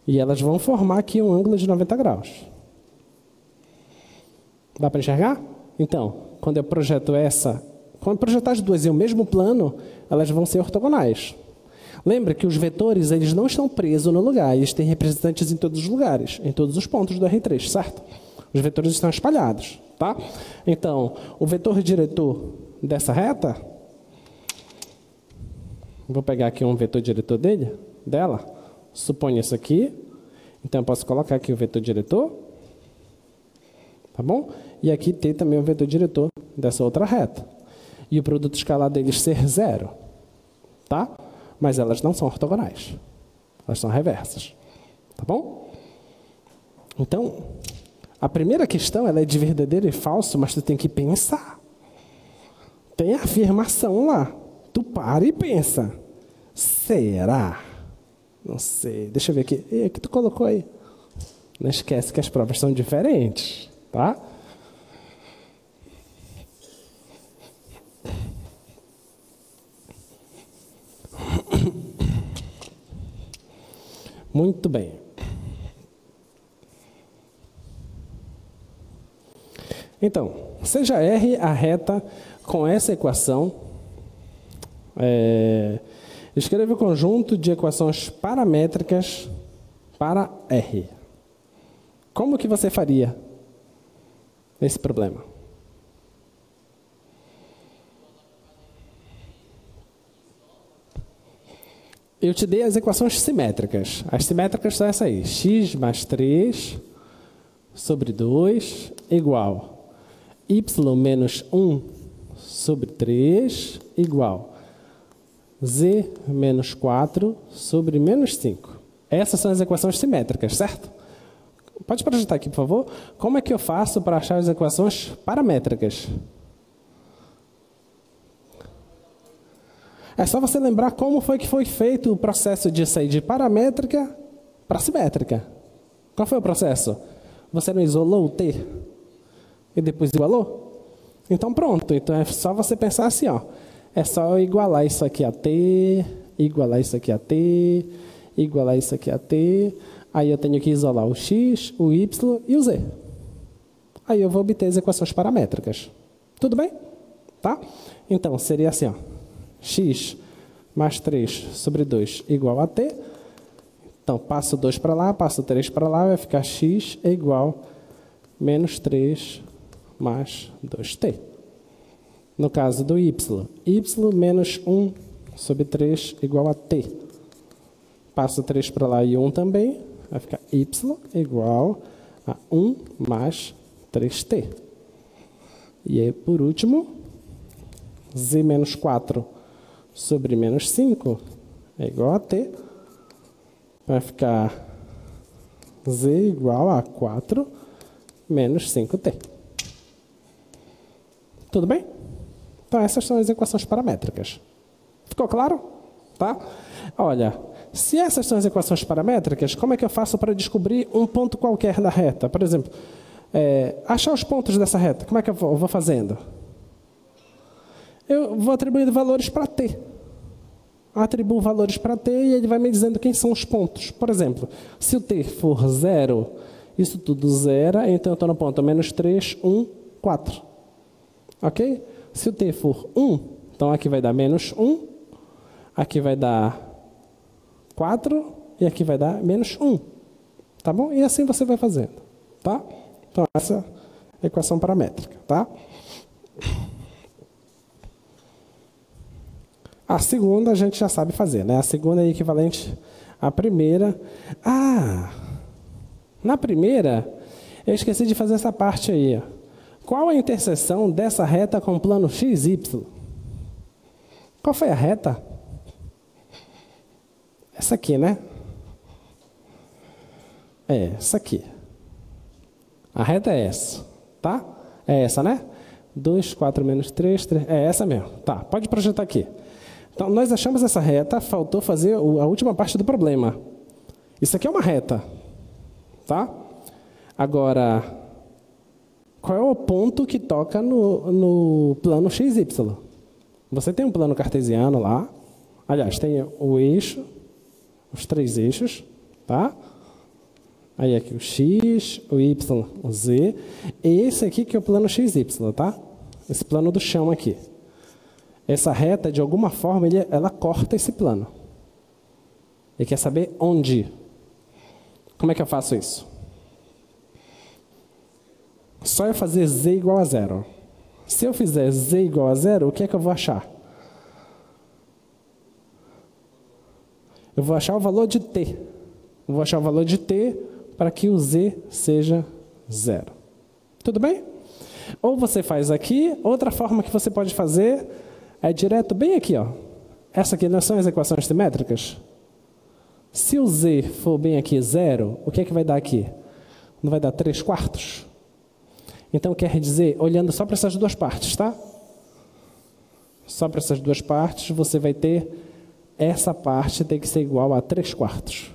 E elas vão formar aqui um ângulo de 90 graus. Dá para enxergar? Então, quando eu projeto essa, quando eu projetar as duas em o mesmo plano, elas vão ser ortogonais. Lembra que os vetores, eles não estão presos no lugar, eles têm representantes em todos os lugares, em todos os pontos do R3, certo? Os vetores estão espalhados, tá? Então, o vetor diretor dessa reta, vou pegar aqui um vetor diretor dela, suponho isso aqui, então eu posso colocar aqui o vetor diretor, tá bom? E aqui tem também o vetor diretor dessa outra reta. E o produto escalar deles ser 0, tá? Mas elas não são ortogonais, elas são reversas, tá bom? Então, a primeira questão ela é de verdadeiro e falso, mas tu tem que pensar. Tem a afirmação lá, tu para e pensa, será? Não sei, deixa eu ver aqui. E o que tu colocou aí? Não esquece que as provas são diferentes, tá? Muito bem. Então, seja R a reta com essa equação. Escreva o conjunto de equações paramétricas para R. Como que você faria esse problema? Eu te dei as equações simétricas. As simétricas são essas aí. X mais 3 sobre 2 igual y menos 1 sobre 3 igual z menos 4 sobre menos 5. Essas são as equações simétricas, certo? Pode projetar aqui, por favor. Como é que eu faço para achar as equações paramétricas? É só você lembrar como foi que foi feito o processo de sair de paramétrica para simétrica. Qual foi o processo? Você não isolou o t e depois igualou? Então pronto, então é só você pensar assim, ó. É só igualar isso aqui a t, igualar isso aqui a t, igualar isso aqui a t. Aí eu tenho que isolar o x, o y e o z. Aí eu vou obter as equações paramétricas. Tudo bem? Tá? Então seria assim, ó. X mais 3 sobre 2 igual a t. Então passo 2 para lá, passo 3 para lá, vai ficar x é igual a menos 3 mais 2t. No caso do y menos 1 sobre 3 igual a t. Passo 3 para lá e 1 também, vai ficar y igual a 1 mais 3t. E aí, por último, z menos 4 sobre menos 5 é igual a t. Vai ficar z igual a 4 menos 5t. Tudo bem? Então, essas são as equações paramétricas. Ficou claro? Tá? Olha, Se essas são as equações paramétricas, como é que eu faço para descobrir um ponto qualquer da reta? Por exemplo, achar os pontos dessa reta. Como é que eu vou fazendo? Eu vou atribuindo valores para t. Atribuo valores para t e ele vai me dizendo quem são os pontos. Por exemplo, se o t for 0, isso tudo zera, então eu estou no ponto menos 3, 1, 4. Ok? Se o t for 1, então aqui vai dar menos 1, aqui vai dar 4 e aqui vai dar menos 1. Tá bom? E assim você vai fazendo. Tá? Então, essa é a equação paramétrica. Tá? A segunda a gente já sabe fazer, né? A segunda é equivalente à primeira. Na primeira, eu esqueci de fazer essa parte aí. Qual a interseção dessa reta com o plano XY? Qual foi a reta? Essa aqui, né? Essa aqui. A reta é essa, tá? É essa, né? 2, 4 menos 3, 3. É essa mesmo. Tá, pode projetar aqui. Então, nós achamos essa reta, faltou fazer a última parte do problema. Isso aqui é uma reta, tá? Agora, qual é o ponto que toca no plano XY? Você tem um plano cartesiano lá. Aliás, tem o eixo, os 3 eixos, tá? Aí aqui o X, o Y, o Z. E esse aqui que é o plano XY, tá? Esse plano do chão aqui. Essa reta, de alguma forma, ela corta esse plano. Ele quer saber onde. Como é que eu faço isso? Só eu fazer Z igual a 0. Se eu fizer Z igual a 0, o que é que eu vou achar? Eu vou achar o valor de t. Eu vou achar o valor de t para que o z seja 0. Tudo bem? Ou você faz aqui, outra forma que você pode fazer é direto bem aqui, ó. Essa aqui não são as equações simétricas? Se o z for bem aqui 0, o que é que vai dar aqui? Não vai dar 3/4? Então quer dizer, olhando só para essas duas partes, tá? Só para essas duas partes, você vai ter essa parte tem que ser igual a 3/4.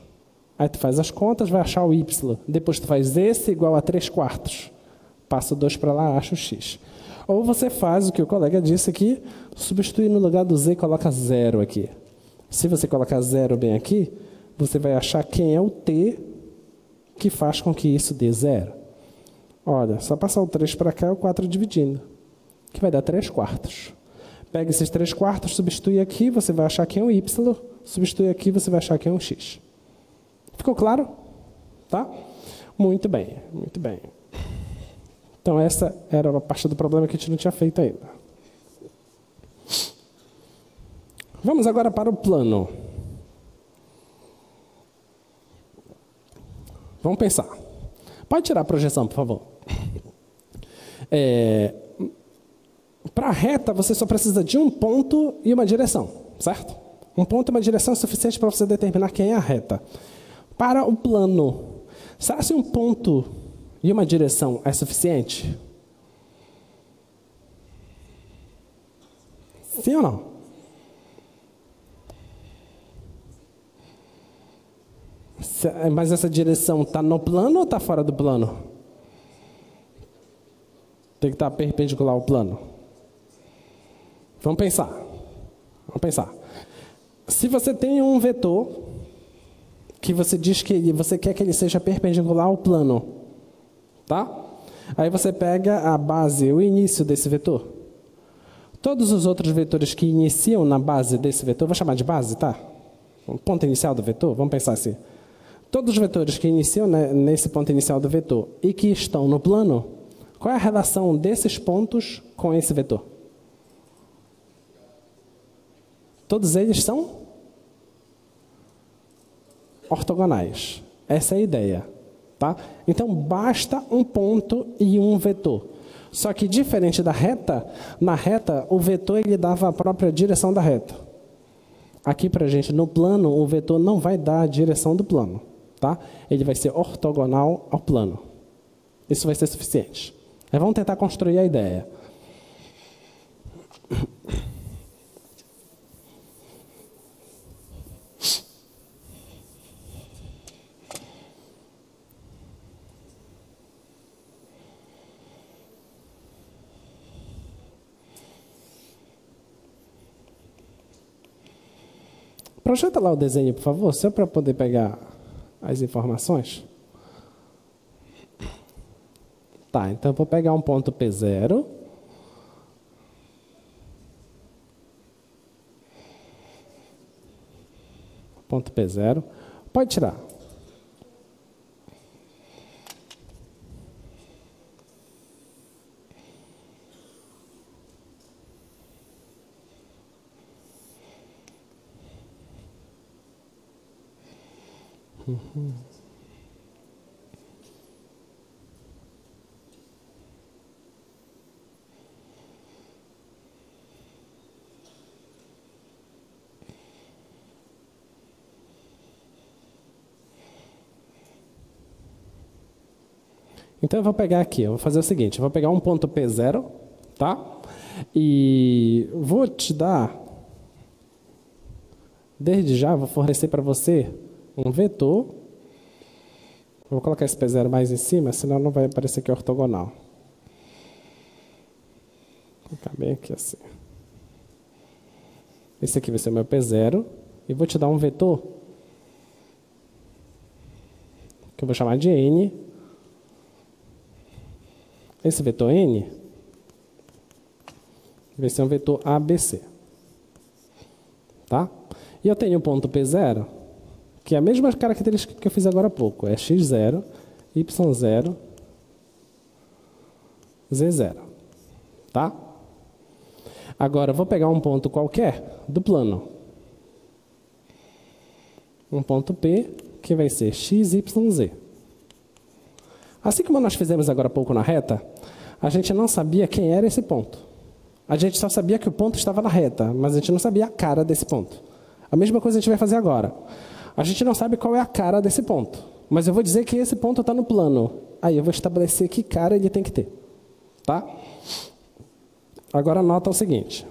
Aí tu faz as contas, vai achar o y. Depois tu faz esse igual a 3/4. Passa o 2 para lá, acha o x. Ou você faz o que o colega disse aqui, substitui no lugar do z, coloca 0 aqui. Se você colocar 0 bem aqui, você vai achar quem é o t que faz com que isso dê 0. Olha, só passar o 3 para cá e o 4 dividindo, que vai dar 3/4. Pega esses 3/4, substitui aqui, você vai achar quem é o y. Substitui aqui, você vai achar quem é o x. Ficou claro? Tá? Muito bem, muito bem. Então, essa era a parte do problema que a gente não tinha feito ainda. Vamos agora para o plano. Vamos pensar. Pode tirar a projeção, por favor. Para a reta, você só precisa de um ponto e uma direção, certo? Um ponto e uma direção é suficiente para você determinar quem é a reta. Para o plano, será que um ponto e uma direção é suficiente? Sim ou não? Mas essa direção está no plano ou está fora do plano? Tem que estar perpendicular ao plano. Vamos pensar. Vamos pensar. Se você tem um vetor que você diz que você quer que ele seja perpendicular ao plano, tá? Aí você pega a base, o início desse vetor. Todos os outros vetores que iniciam na base desse vetor, vou chamar de base, tá? O ponto inicial do vetor, vamos pensar assim. Todos os vetores que iniciam nesse ponto inicial do vetor e que estão no plano, qual é a relação desses pontos com esse vetor? Todos eles são ortogonais. Essa é a ideia. Tá? Então, basta um ponto e um vetor. Só que, diferente da reta, na reta, o vetor ele dava a própria direção da reta. Aqui, para a gente, no plano, o vetor não vai dar a direção do plano. Tá? Ele vai ser ortogonal ao plano. Isso vai ser suficiente. Aí vamos tentar construir a ideia. Projeta lá o desenho, por favor, só para poder pegar as informações. Tá, então eu vou pegar um ponto P0. Ponto P0. Pode tirar. Então eu vou pegar aqui, eu vou fazer o seguinte, eu vou pegar um ponto P0, tá? E vou te dar, desde já, vou fornecer para você um vetor. Vou colocar esse P0 mais em cima, senão não vai aparecer que é ortogonal. Vou colocar bem aqui assim. Esse aqui vai ser o meu P0. E vou te dar um vetor, que eu vou chamar de N. Esse vetor N vai ser um vetor ABC. Tá? E eu tenho um ponto P0, que é a mesma característica que eu fiz agora há pouco. É x0, y0, z0. Tá? Agora, eu vou pegar um ponto qualquer do plano. Um ponto P, que vai ser x, y, z. Assim como nós fizemos agora há pouco na reta, a gente não sabia quem era esse ponto. A gente só sabia que o ponto estava na reta, mas a gente não sabia a cara desse ponto. A mesma coisa a gente vai fazer agora. A gente não sabe qual é a cara desse ponto, mas eu vou dizer que esse ponto está no plano. Aí eu vou estabelecer que cara ele tem que ter. Tá? Agora anota o seguinte.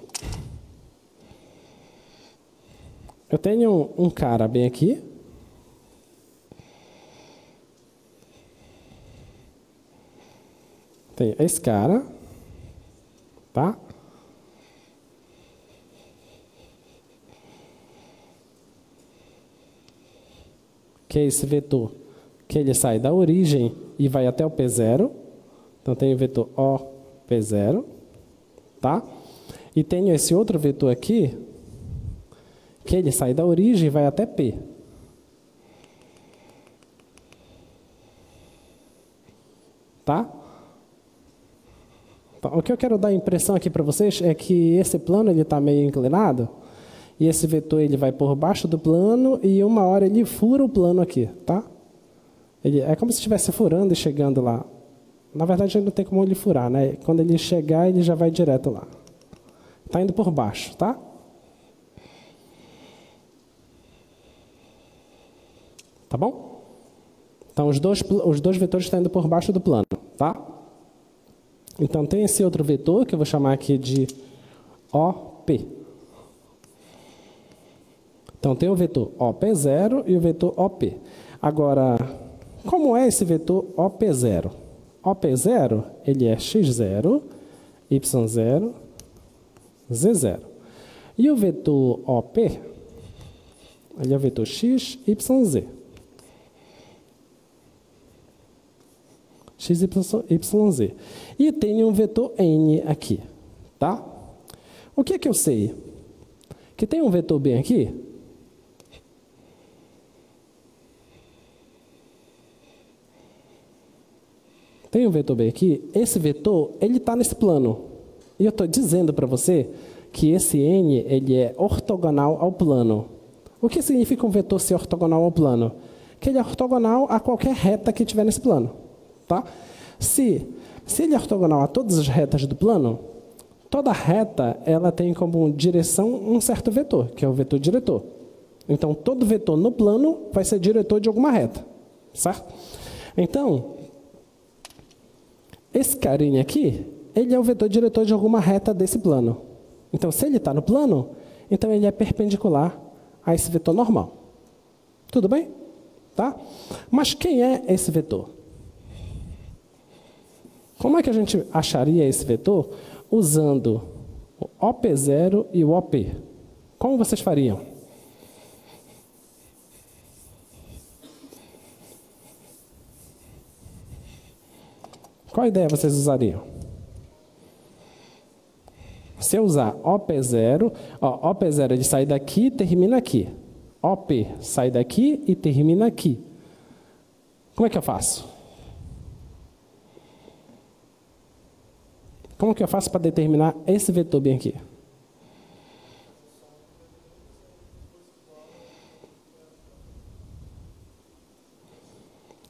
Eu tenho um cara bem aqui. Tem esse cara, tá? Que é esse vetor, que ele sai da origem e vai até o P0. Então, tem o vetor OP0, tá? E tenho esse outro vetor aqui, que ele sai da origem e vai até P. Tá? Então, o que eu quero dar a impressão aqui para vocês é que esse plano ele está meio inclinado e esse vetor ele vai por baixo do plano e uma hora ele fura o plano aqui, tá? Ele, é como se estivesse furando e chegando lá. Na verdade, não tem como ele furar, né? Quando ele chegar, ele já vai direto lá. Está indo por baixo, tá? Tá bom? Então, os dois vetores estão indo por baixo do plano, tá? Então, tem esse outro vetor, que eu vou chamar aqui de OP. Então, tem o vetor OP0 e o vetor OP. Agora, como é esse vetor OP0? OP0, ele é x0, y0, z0. E o vetor OP, ele é o vetor x, y, z. X, y, z. E tem um vetor n aqui, tá? O que é que eu sei? Que tem um vetor bem aqui. Tem um vetor bem aqui. Esse vetor, ele está nesse plano. E eu estou dizendo para você que esse n, ele é ortogonal ao plano. O que significa um vetor ser ortogonal ao plano? Que ele é ortogonal a qualquer reta que tiver nesse plano. Tá? Se ele é ortogonal a todas as retas do plano, toda reta ela tem como direção um certo vetor, que é o vetor diretor. Então, todo vetor no plano vai ser diretor de alguma reta. Certo? Então, esse carinha aqui, ele é o vetor diretor de alguma reta desse plano. Então, se ele está no plano, então ele é perpendicular a esse vetor normal. Tudo bem? Tá? Mas quem é esse vetor? Como é que a gente acharia esse vetor usando o OP0 e o OP? Como vocês fariam? Qual ideia vocês usariam? Se eu usar OP0, ó, OP0 ele sai daqui e termina aqui. OP sai daqui e termina aqui. Como é que eu faço? Como que eu faço para determinar esse vetor bem aqui?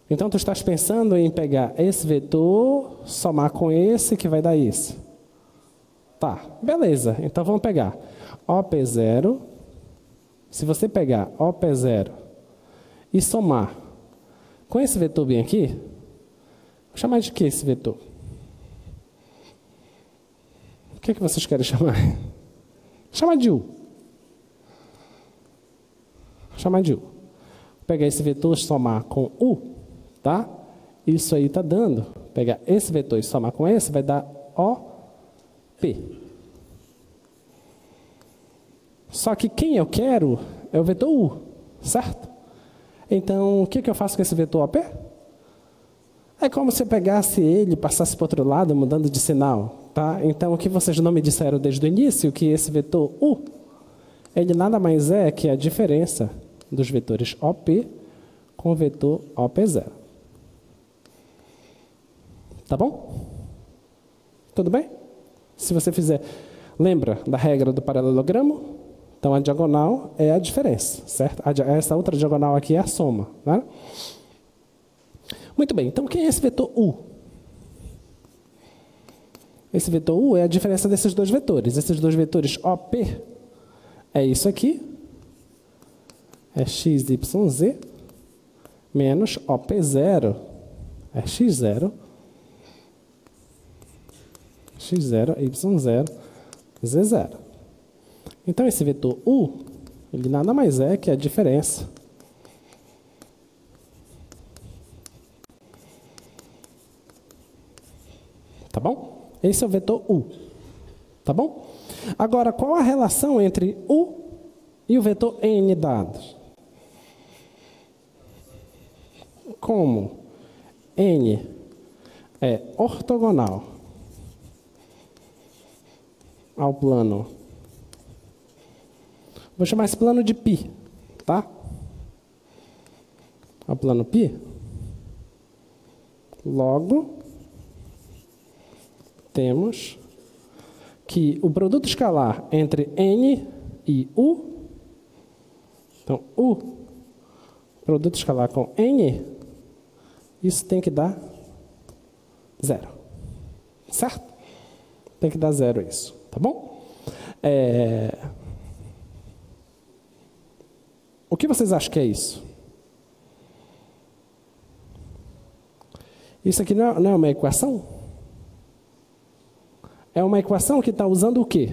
Então, tu estás pensando em pegar esse vetor, somar com esse, que vai dar isso. Tá, beleza. Então, vamos pegar OP0. Se você pegar OP0 e somar com esse vetor bem aqui, vou chamar de que esse vetor? O que vocês querem chamar? Chamar de U. Chamar de U. Vou pegar esse vetor e somar com U, tá? Isso aí está dando. Pegar esse vetor e somar com esse, vai dar OP. Só que quem eu quero é o vetor U, certo? Então, o que eu faço com esse vetor OP? É como se eu pegasse ele e passasse para o outro lado, mudando de sinal. Tá? Então, o que vocês não me disseram desde o início, que esse vetor U, ele nada mais é que a diferença dos vetores OP com o vetor OP0. Tá bom? Tudo bem? Se você fizer... Lembra da regra do paralelogramo? Então, a diagonal é a diferença, certo? Essa outra diagonal aqui é a soma, né? Muito bem, então quem é esse vetor U? Esse vetor U é a diferença desses dois vetores. Esses dois vetores OP é isso aqui, é XYZ, menos OP0 é X0, X0, Y0, Z0. Então, esse vetor U, ele nada mais é que a diferença tá bom? Esse é o vetor U, tá bom? Agora, qual a relação entre U e o vetor N dados? Como N é ortogonal ao plano, vou chamar esse plano de π, tá? Ao plano π, logo temos que o produto escalar entre N e U, então U, produto escalar com N, isso tem que dar 0, certo? Tem que dar 0 isso, tá bom? O que vocês acham que é isso? Isso aqui não é uma equação? É uma equação que está usando o quê?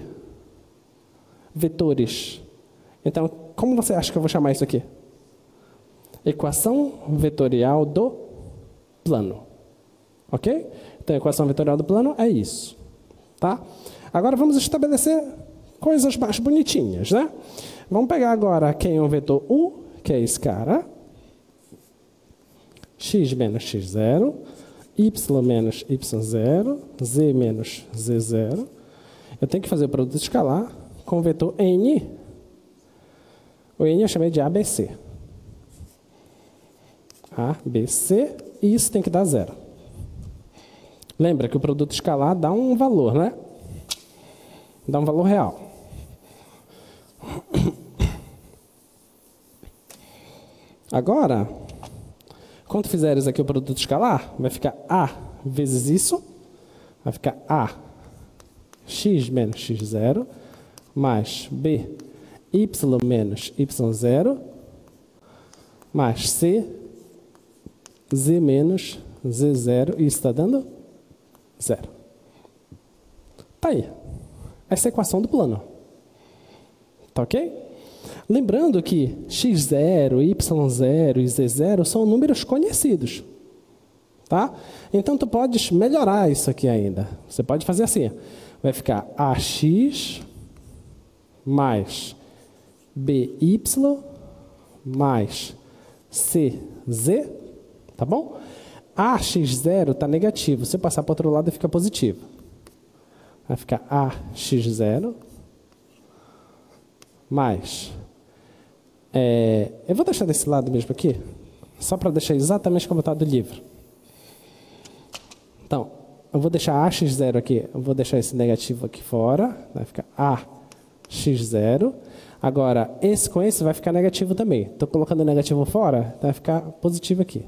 Vetores. Então, como você acha que eu vou chamar isso aqui? Equação vetorial do plano. Ok? Então, a equação vetorial do plano é isso. Tá? Agora, vamos estabelecer coisas mais bonitinhas, né? Vamos pegar agora quem é o vetor U, que é esse cara. X menos x0. Y menos y0, z menos z0. Eu tenho que fazer o produto escalar com o vetor n. O n eu chamei de ABC. ABC, e isso tem que dar 0. Lembra que o produto escalar dá um valor, né? Dá um valor real. Agora, quando fizeres aqui o produto escalar, vai ficar A vezes isso, vai ficar A, x menos x0, mais B, y menos y0, mais C, z menos z0, e isso está dando 0. Tá aí. Essa é a equação do plano. Tá ok? Lembrando que x0, y0 e z0 são números conhecidos. Tá? Então, tu podes melhorar isso aqui ainda. Você pode fazer assim. Vai ficar ax mais by mais cz, tá bom? AX0 está negativo. Se eu passar para o outro lado, fica positivo. Vai ficar AX0 mais... eu vou deixar desse lado mesmo aqui, só para deixar exatamente como está do livro. Então, eu vou deixar AX0 aqui, eu vou deixar esse negativo aqui fora, vai ficar AX0. Agora, esse com esse vai ficar negativo também. Estou colocando o negativo fora, vai ficar positivo aqui.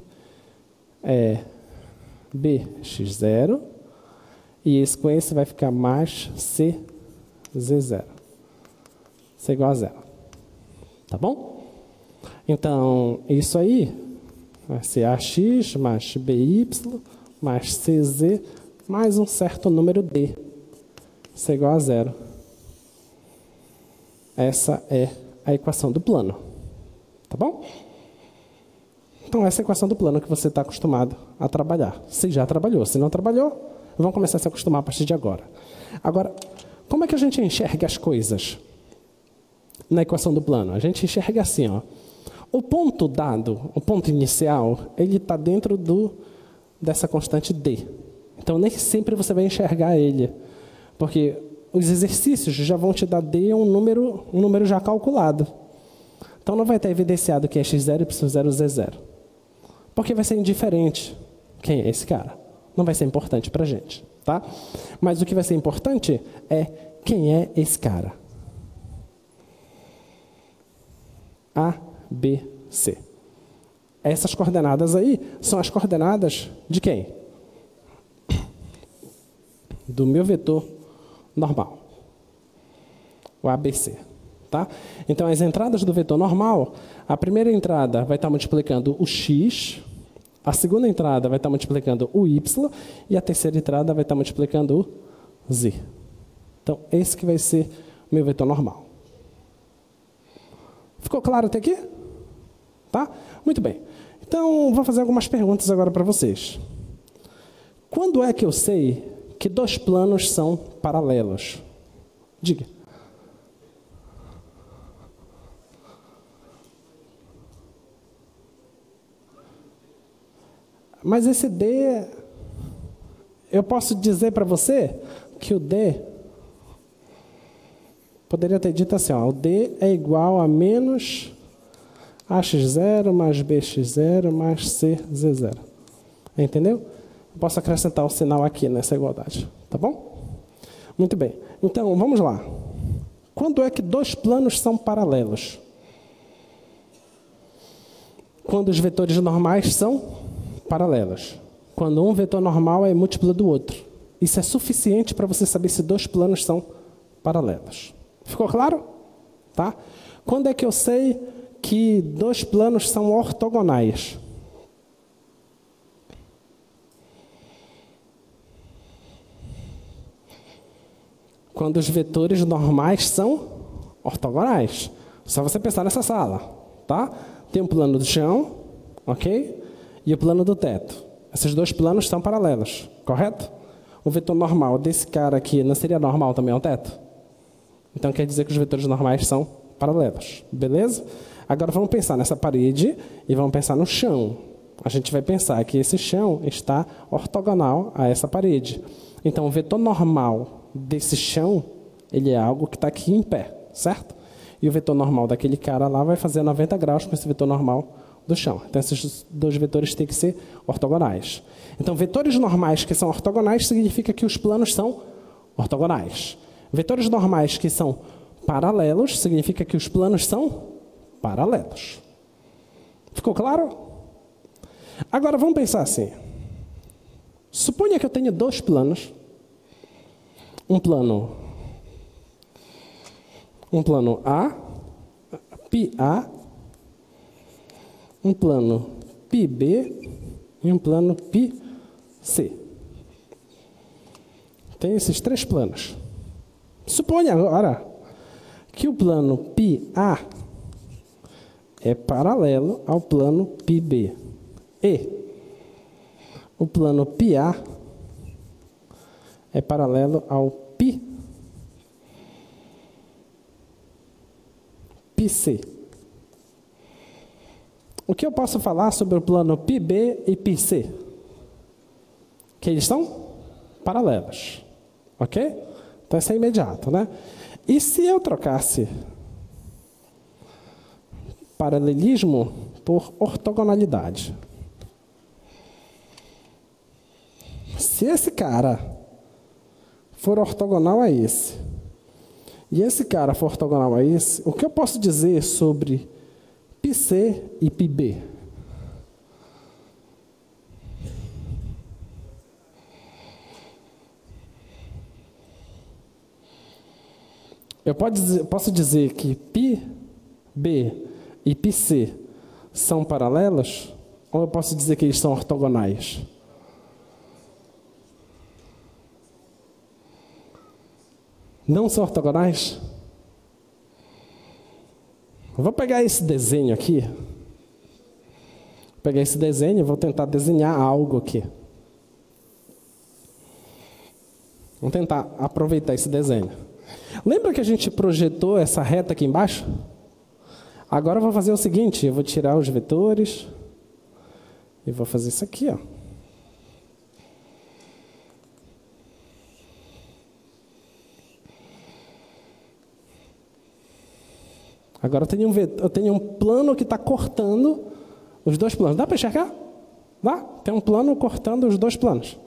BX0. E esse com esse vai ficar mais CZ0. Isso é igual a 0. Tá bom? Então, isso aí vai ser AX mais BY mais CZ mais um certo número D. Isso é igual a 0. Essa é a equação do plano. Tá bom? Então, essa é a equação do plano que você está acostumado a trabalhar. Se já trabalhou. Se não trabalhou, vamos começar a se acostumar a partir de agora. Agora, como é que a gente enxerga as coisas na equação do plano? A gente enxerga assim, ó. O ponto dado, o ponto inicial, ele está dentro dessa constante D. Então, nem sempre você vai enxergar ele. Porque os exercícios já vão te dar D um número já calculado. Então, não vai estar evidenciado que é x0, y0, z0. Porque vai ser indiferente quem é esse cara. Não vai ser importante para a gente, tá? Mas o que vai ser importante é quem é esse cara. A, B, C. Essas coordenadas aí são as coordenadas de quem? Do meu vetor normal. O ABC. Tá? Então, as entradas do vetor normal, a primeira entrada vai estar multiplicando o x, a segunda entrada vai estar multiplicando o y, e a terceira entrada vai estar multiplicando o z. Então, esse que vai ser o meu vetor normal. Ficou claro até aqui? Tá? Muito bem. Então, vou fazer algumas perguntas agora para vocês. Quando é que eu sei que dois planos são paralelos? Diga. Mas esse D, eu posso dizer para você que o D, poderia ter dito assim, ó, o D é igual a menos AX0 mais BX0 mais CZ0. Entendeu? Eu posso acrescentar o sinal aqui nessa igualdade, tá bom? Muito bem. Então, vamos lá. Quando é que dois planos são paralelos? Quando os vetores normais são paralelos. Quando um vetor normal é múltiplo do outro. Isso é suficiente para você saber se dois planos são paralelos. Ficou claro? Tá? Quando é que eu sei que dois planos são ortogonais? Quando os vetores normais são ortogonais. Só você pensar nessa sala, tá? Tem um plano do chão, ok? E o plano do teto. Esses dois planos são paralelos, correto? O vetor normal desse cara aqui não seria normal também ao teto? Então quer dizer que os vetores normais são paralelos, beleza? Agora vamos pensar nessa parede e vamos pensar no chão. A gente vai pensar que esse chão está ortogonal a essa parede. Então o vetor normal desse chão, ele é algo que está aqui em pé, certo? E o vetor normal daquele cara lá vai fazer 90 graus com esse vetor normal do chão. Então, esses dois vetores têm que ser ortogonais. Então, vetores normais que são ortogonais significa que os planos são ortogonais. Vetores normais que são paralelos significa que os planos são paralelos. Ficou claro? Agora, vamos pensar assim. Suponha que eu tenha dois planos. Um plano A, PA, um plano PB e um plano PC. Tem esses três planos. Suponha agora que o plano PA é paralelo ao plano PB. E o plano PA é paralelo ao PC. O que eu posso falar sobre o plano PB e PC? que eles são paralelos. Ok? Então isso é imediato, né? E se eu trocasse paralelismo por ortogonalidade? Se esse cara for ortogonal a esse, e esse cara for ortogonal a esse, o que eu posso dizer sobre πC e πB? Eu posso dizer que πB e πC são paralelos, ou eu posso dizer que eles são ortogonais? Não são ortogonais? Eu vou pegar esse desenho aqui. Vou pegar esse desenho e vou tentar desenhar algo aqui. Vamos tentar aproveitar esse desenho. Lembra que a gente projetou essa reta aqui embaixo? Agora eu vou fazer o seguinte, eu vou tirar os vetores e vou fazer isso aqui, ó. Agora eu tenho um plano que está cortando os dois planos. Dá para enxergar? Dá? Tem um plano cortando os dois planos.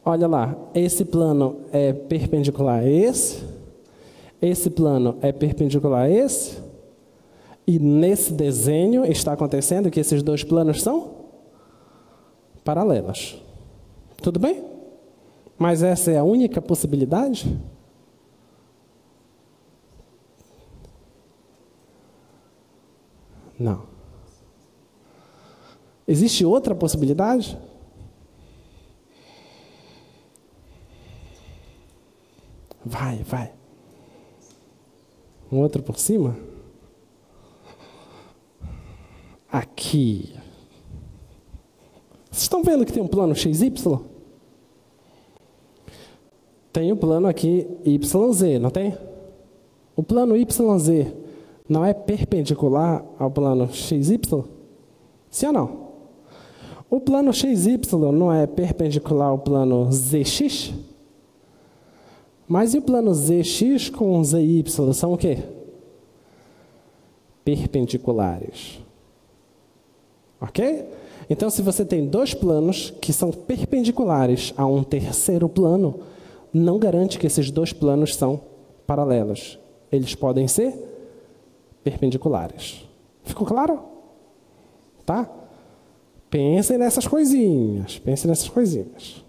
Olha lá, esse plano é perpendicular a esse plano é perpendicular a esse, e nesse desenho está acontecendo que esses dois planos são paralelos. Tudo bem? Mas essa é a única possibilidade? Não. Existe outra possibilidade? Vai. Um outro por cima? Aqui. Vocês estão vendo que tem um plano XY? Tem o plano aqui YZ, não tem? O plano YZ não é perpendicular ao plano XY? Sim ou não? O plano XY não é perpendicular ao plano ZX? Mas e o plano ZX com ZY são o quê? Perpendiculares. Ok? Então, se você tem dois planos que são perpendiculares a um terceiro plano, não garante que esses dois planos são paralelos. Eles podem ser perpendiculares. Ficou claro? Tá? Pensem nessas coisinhas. Pensem nessas coisinhas.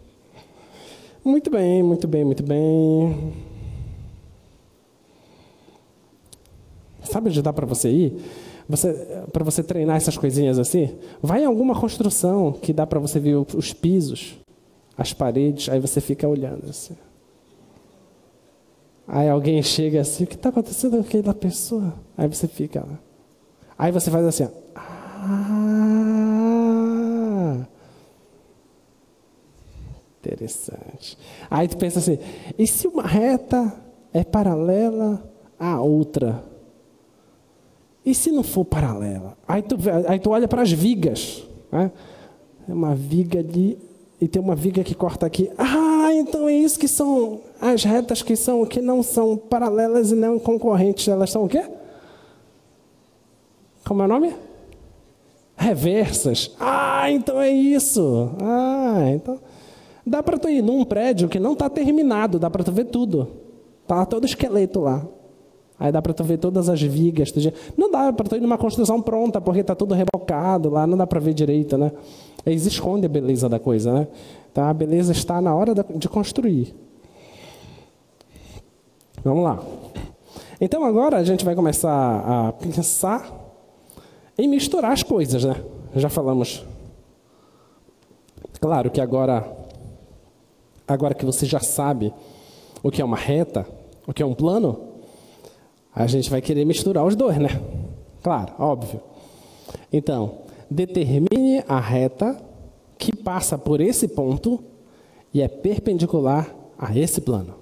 Muito bem, muito bem, muito bem. Sabe onde dá para você ir? Para você treinar essas coisinhas assim? Vai em alguma construção que dá para você ver os pisos, as paredes, aí você fica olhando assim. Aí alguém chega assim, o que está acontecendo com aquela pessoa? Aí você fica lá. Aí você faz assim, ó. Interessante. Aí tu pensa assim, e se uma reta é paralela à outra? E se não for paralela? Aí tu olha para as vigas. Né? Tem uma viga ali e tem uma viga que corta aqui. Então é isso que são as retas que não são paralelas e não concorrentes. Elas são o quê? Como é o nome? Reversas. Então é isso. Então dá para tu ir num prédio que não está terminado, dá para tu ver tudo. Tá todo esqueleto lá. Aí dá para tu ver todas as vigas. Não dá para tu ir numa construção pronta, porque está tudo rebocado lá, não dá para ver direito, né? Eles escondem a beleza da coisa, né? Então a beleza está na hora de construir. Vamos lá. Então agora a gente vai começar a pensar em misturar as coisas, né? Já falamos. Claro que agora que você já sabe o que é uma reta, o que é um plano, a gente vai querer misturar os dois, né? Claro, óbvio. Então, determine a reta que passa por esse ponto e é perpendicular a esse plano.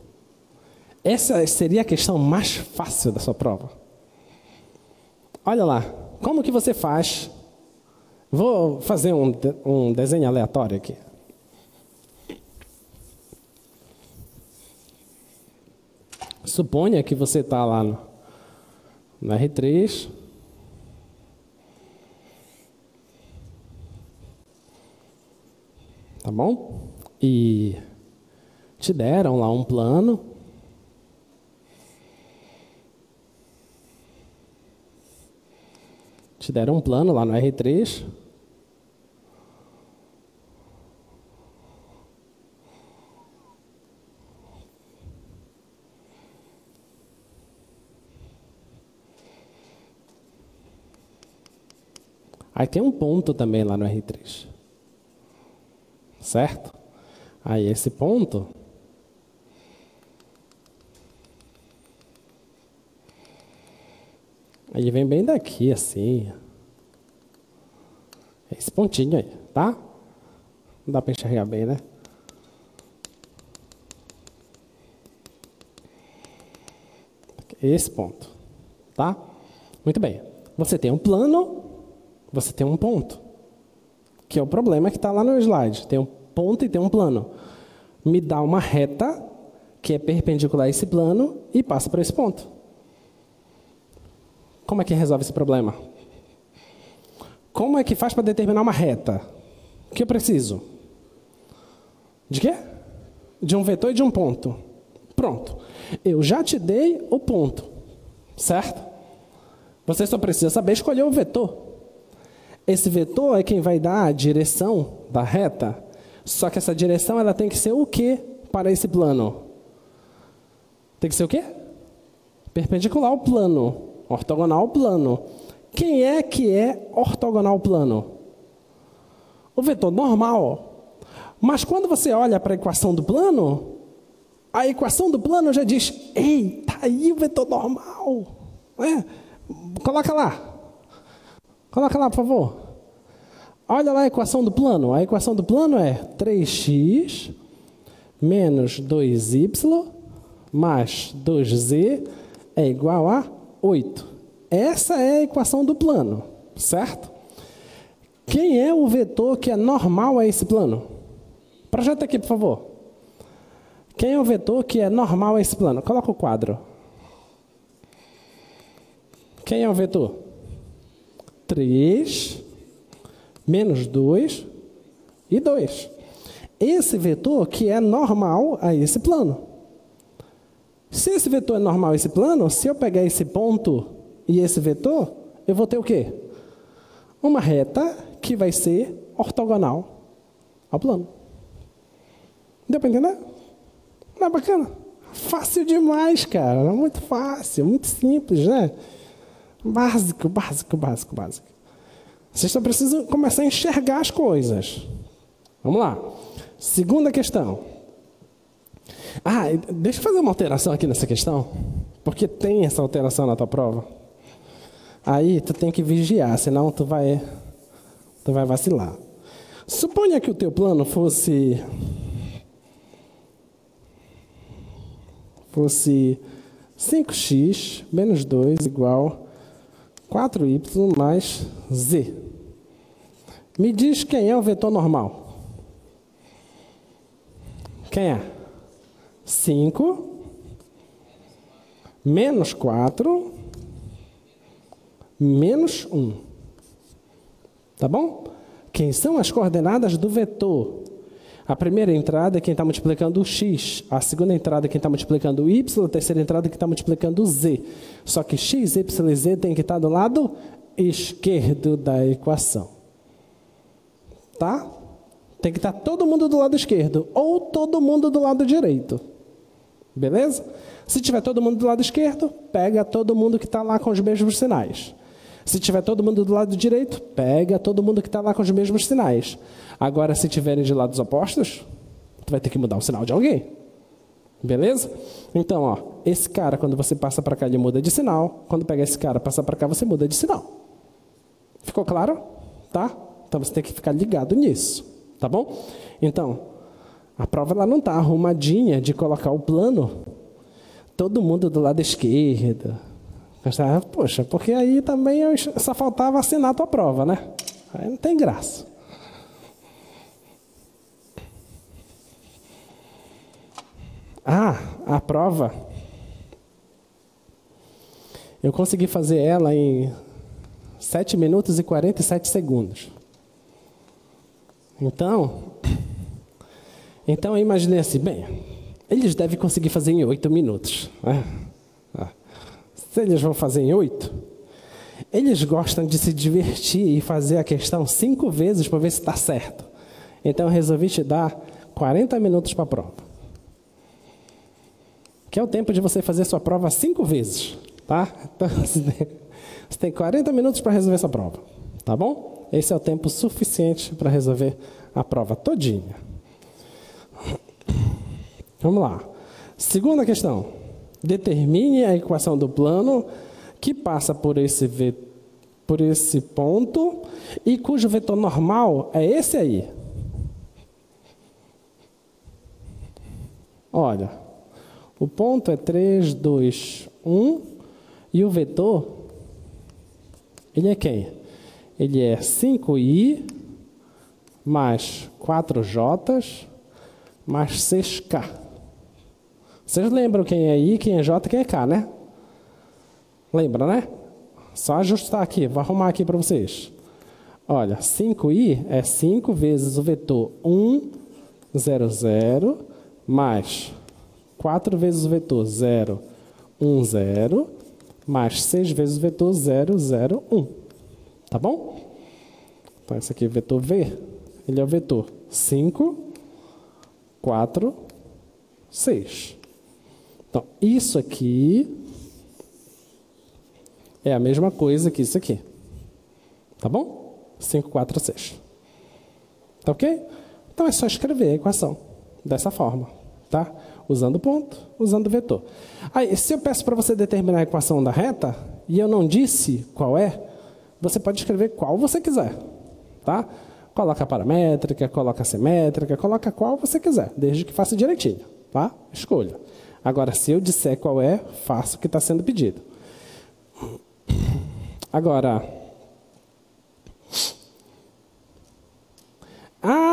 Essa seria a questão mais fácil da sua prova. Olha lá, como que você faz? Vou fazer um desenho aleatório aqui. Suponha que você está lá no R3. Tá bom? E te deram lá um plano. Te deram um plano lá no R3. Aí tem um ponto também lá no R3. Certo? Aí esse ponto ele vem bem daqui, assim. Esse pontinho aí, tá? Não dá para enxergar bem, né? Esse ponto, tá? Muito bem. Você tem um plano, você tem um ponto. Que é o problema que está lá no slide. Tem um ponto e tem um plano. Me dá uma reta que é perpendicular a esse plano e passa por esse ponto. Como é que resolve esse problema? Como é que faz para determinar uma reta? O que eu preciso? De quê? De um vetor e de um ponto. Pronto. Eu já te dei o ponto, certo? Você só precisa saber escolher o vetor. Esse vetor é quem vai dar a direção da reta. Só que essa direção ela tem que ser o quê para esse plano? Tem que ser o quê? Perpendicular ao plano. Ortogonal ao plano. Quem é que é ortogonal ao plano? O vetor normal. Mas quando você olha para a equação do plano, a equação do plano já diz, ei, tá aí o vetor normal. Coloca lá. Coloca lá, por favor. Olha lá a equação do plano. A equação do plano é 3x menos 2y mais 2z é igual a 8. Essa é a equação do plano, certo? Quem é o vetor que é normal a esse plano? Projeta aqui, por favor. Quem é o vetor que é normal a esse plano? Coloca o quadro. Quem é o vetor? 3 menos 2 e 2. Esse vetor que é normal a esse plano. Se esse vetor é normal a esse plano, se eu pegar esse ponto e esse vetor, eu vou ter o quê? Uma reta que vai ser ortogonal ao plano. Deu para entender? Não é bacana? Fácil demais, cara. Muito fácil, muito simples, né? Básico, básico, básico, básico. Vocês só precisam começar a enxergar as coisas. Vamos lá. Segunda questão. Deixa eu fazer uma alteração aqui nessa questão, porque tem essa alteração na tua prova. Aí tu tem que vigiar, senão tu vai vacilar. Suponha que o teu plano fosse 5x menos 2 igual 4y mais z. Me diz quem é o vetor normal. Quem é? 5 menos 4 menos 1. Tá bom? Quem são as coordenadas do vetor? A primeira entrada é quem está multiplicando o x. A segunda entrada é quem está multiplicando o y. A terceira entrada é quem está multiplicando o z. Só que x, y e z tem que estar do lado esquerdo da equação. Tá? Tem que estar todo mundo do lado esquerdo ou todo mundo do lado direito. Beleza? Se tiver todo mundo do lado esquerdo, pega todo mundo que está lá com os mesmos sinais. Se tiver todo mundo do lado direito, pega todo mundo que está lá com os mesmos sinais. Agora, se tiverem de lados opostos, tu vai ter que mudar o sinal de alguém. Beleza? Então, ó, esse cara, quando você passa para cá, ele muda de sinal. Quando pega esse cara, passa para cá, você muda de sinal. Ficou claro? Tá? Então, você tem que ficar ligado nisso. Tá bom? Então, a prova ela não está arrumadinha de colocar o plano todo mundo do lado esquerdo. Poxa, porque aí também só faltava assinar a tua prova, né? Aí não tem graça. A prova, Eu consegui fazer ela em 7 minutos e 47 segundos. Então eu imaginei assim, bem, eles devem conseguir fazer em 8 minutos. Né? Se eles vão fazer em 8, eles gostam de se divertir e fazer a questão 5 vezes para ver se está certo. Então eu resolvi te dar 40 minutos para a prova. Que é o tempo de você fazer sua prova 5 vezes. Tá? Então, você tem 40 minutos para resolver essa prova. Tá bom? Esse é o tempo suficiente para resolver a prova todinha. Vamos lá. Segunda questão. Determine a equação do plano que passa por esse ponto e cujo vetor normal é esse aí. Olha, o ponto é 3, 2, 1 e o vetor, ele é quem? Ele é 5i mais 4j mais 6k. Vocês lembram quem é i, quem é j, quem é k, né? Lembra, né? Só ajustar aqui, vou arrumar aqui para vocês. Olha, 5i é 5 vezes o vetor 1, 0, 0, mais 4 vezes o vetor 0, 1, 0, mais 6 vezes o vetor 0, 0, 1. Tá bom? Então, esse aqui é o vetor v, ele é o vetor 5, 4, 6. Então, isso aqui é a mesma coisa que isso aqui. Tá bom? 5, 4, 6. Tá ok? Então, é só escrever a equação dessa forma. Tá? Usando ponto, usando vetor. Aí, se eu peço para você determinar a equação da reta, e eu não disse qual é, você pode escrever qual você quiser. Tá? Coloca paramétrica, coloca simétrica, coloca qual você quiser, desde que faça direitinho. Tá? Escolha. Agora, se eu disser qual é, faça o que está sendo pedido. Agora...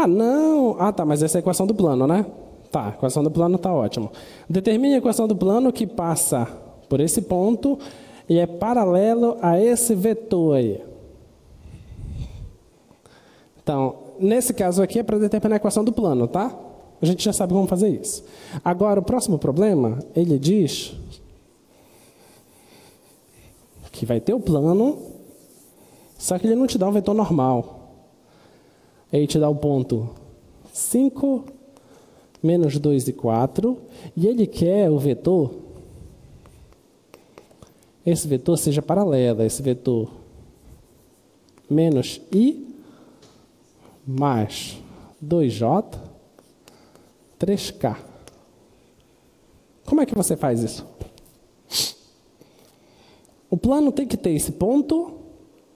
não! Tá, mas essa é a equação do plano, né? Tá, a equação do plano está ótimo. Determine a equação do plano que passa por esse ponto e é paralelo a esse vetor aí. Então, nesse caso aqui é para determinar a equação do plano, tá? A gente já sabe como fazer isso. Agora, o próximo problema, ele diz que vai ter o plano, só que ele não te dá um vetor normal. Ele te dá o ponto 5, menos 2 e 4, e ele quer o vetor, esse vetor seja paralelo a esse vetor menos i mais 2j, 3k. Como é que você faz isso? O plano tem que ter esse ponto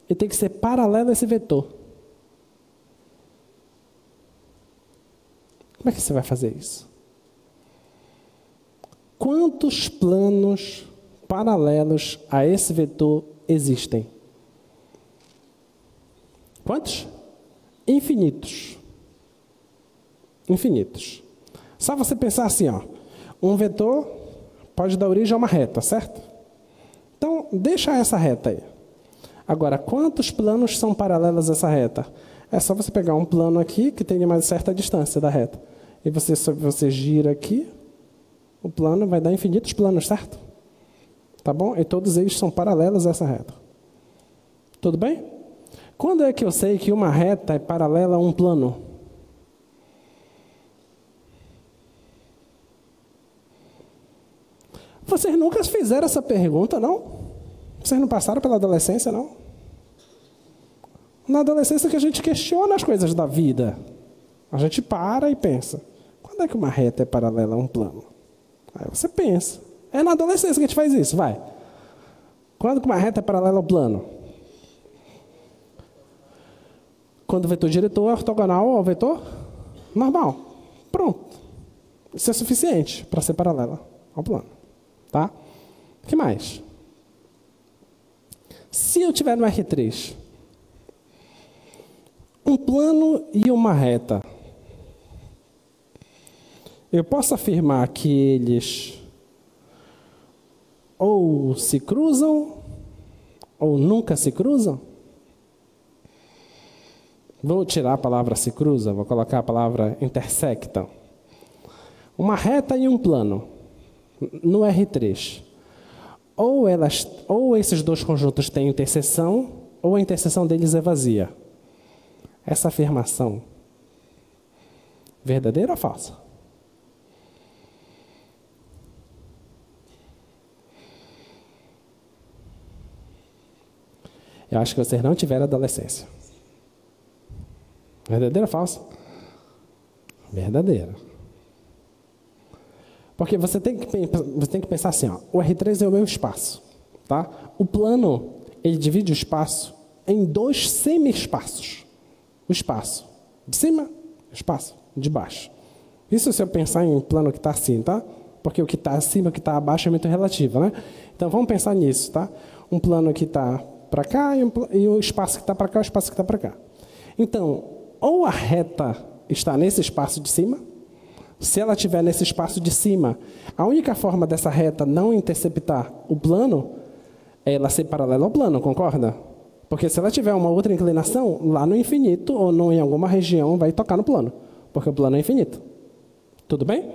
e tem que ser paralelo a esse vetor. Como é que você vai fazer isso? Quantos planos paralelos a esse vetor existem? Quantos? Infinitos. Infinitos. Só você pensar assim, ó, um vetor pode dar origem a uma reta, certo? Então, deixa essa reta aí. Agora, quantos planos são paralelos a essa reta? É só você pegar um plano aqui que tem uma certa distância da reta. E você gira aqui, o plano vai dar infinitos planos, certo? Tá bom? E todos eles são paralelos a essa reta. Tudo bem? Quando é que eu sei que uma reta é paralela a um plano? Vocês nunca fizeram essa pergunta, não? Vocês não passaram pela adolescência, não? Na adolescência que a gente questiona as coisas da vida. A gente para e pensa, quando é que uma reta é paralela a um plano? Aí você pensa. É na adolescência que a gente faz isso, vai. Quando que uma reta é paralela ao plano? Quando o vetor diretor é ortogonal ao vetor normal. Pronto. Isso é suficiente para ser paralela ao plano. Tá? O que mais? Se eu tiver no R3, um plano e uma reta, eu posso afirmar que eles ou se cruzam ou nunca se cruzam? Vou tirar a palavra se cruza, vou colocar a palavra intersectam. Uma reta e um plano, no R3. Ou esses dois conjuntos têm interseção, ou a interseção deles é vazia. Essa afirmação, verdadeira ou falsa? Eu acho que vocês não tiveram adolescência. Verdadeira ou falsa? Verdadeira. Porque você tem que pensar assim, ó, o R3 é o meu espaço. Tá? O plano, ele divide o espaço em dois semi-espaços. O espaço de cima, o espaço de baixo. Isso se eu pensar em plano que está assim, tá? Porque o que está acima e o que está abaixo é muito relativo, né? Então vamos pensar nisso, tá? Um plano que está para cá e o espaço que está para cá, o espaço que está para cá. Então, ou a reta está nesse espaço de cima, se ela estiver nesse espaço de cima, a única forma dessa reta não interceptar o plano é ela ser paralela ao plano, concorda? Porque se ela tiver uma outra inclinação, lá no infinito ou em alguma região vai tocar no plano, porque o plano é infinito. Tudo bem?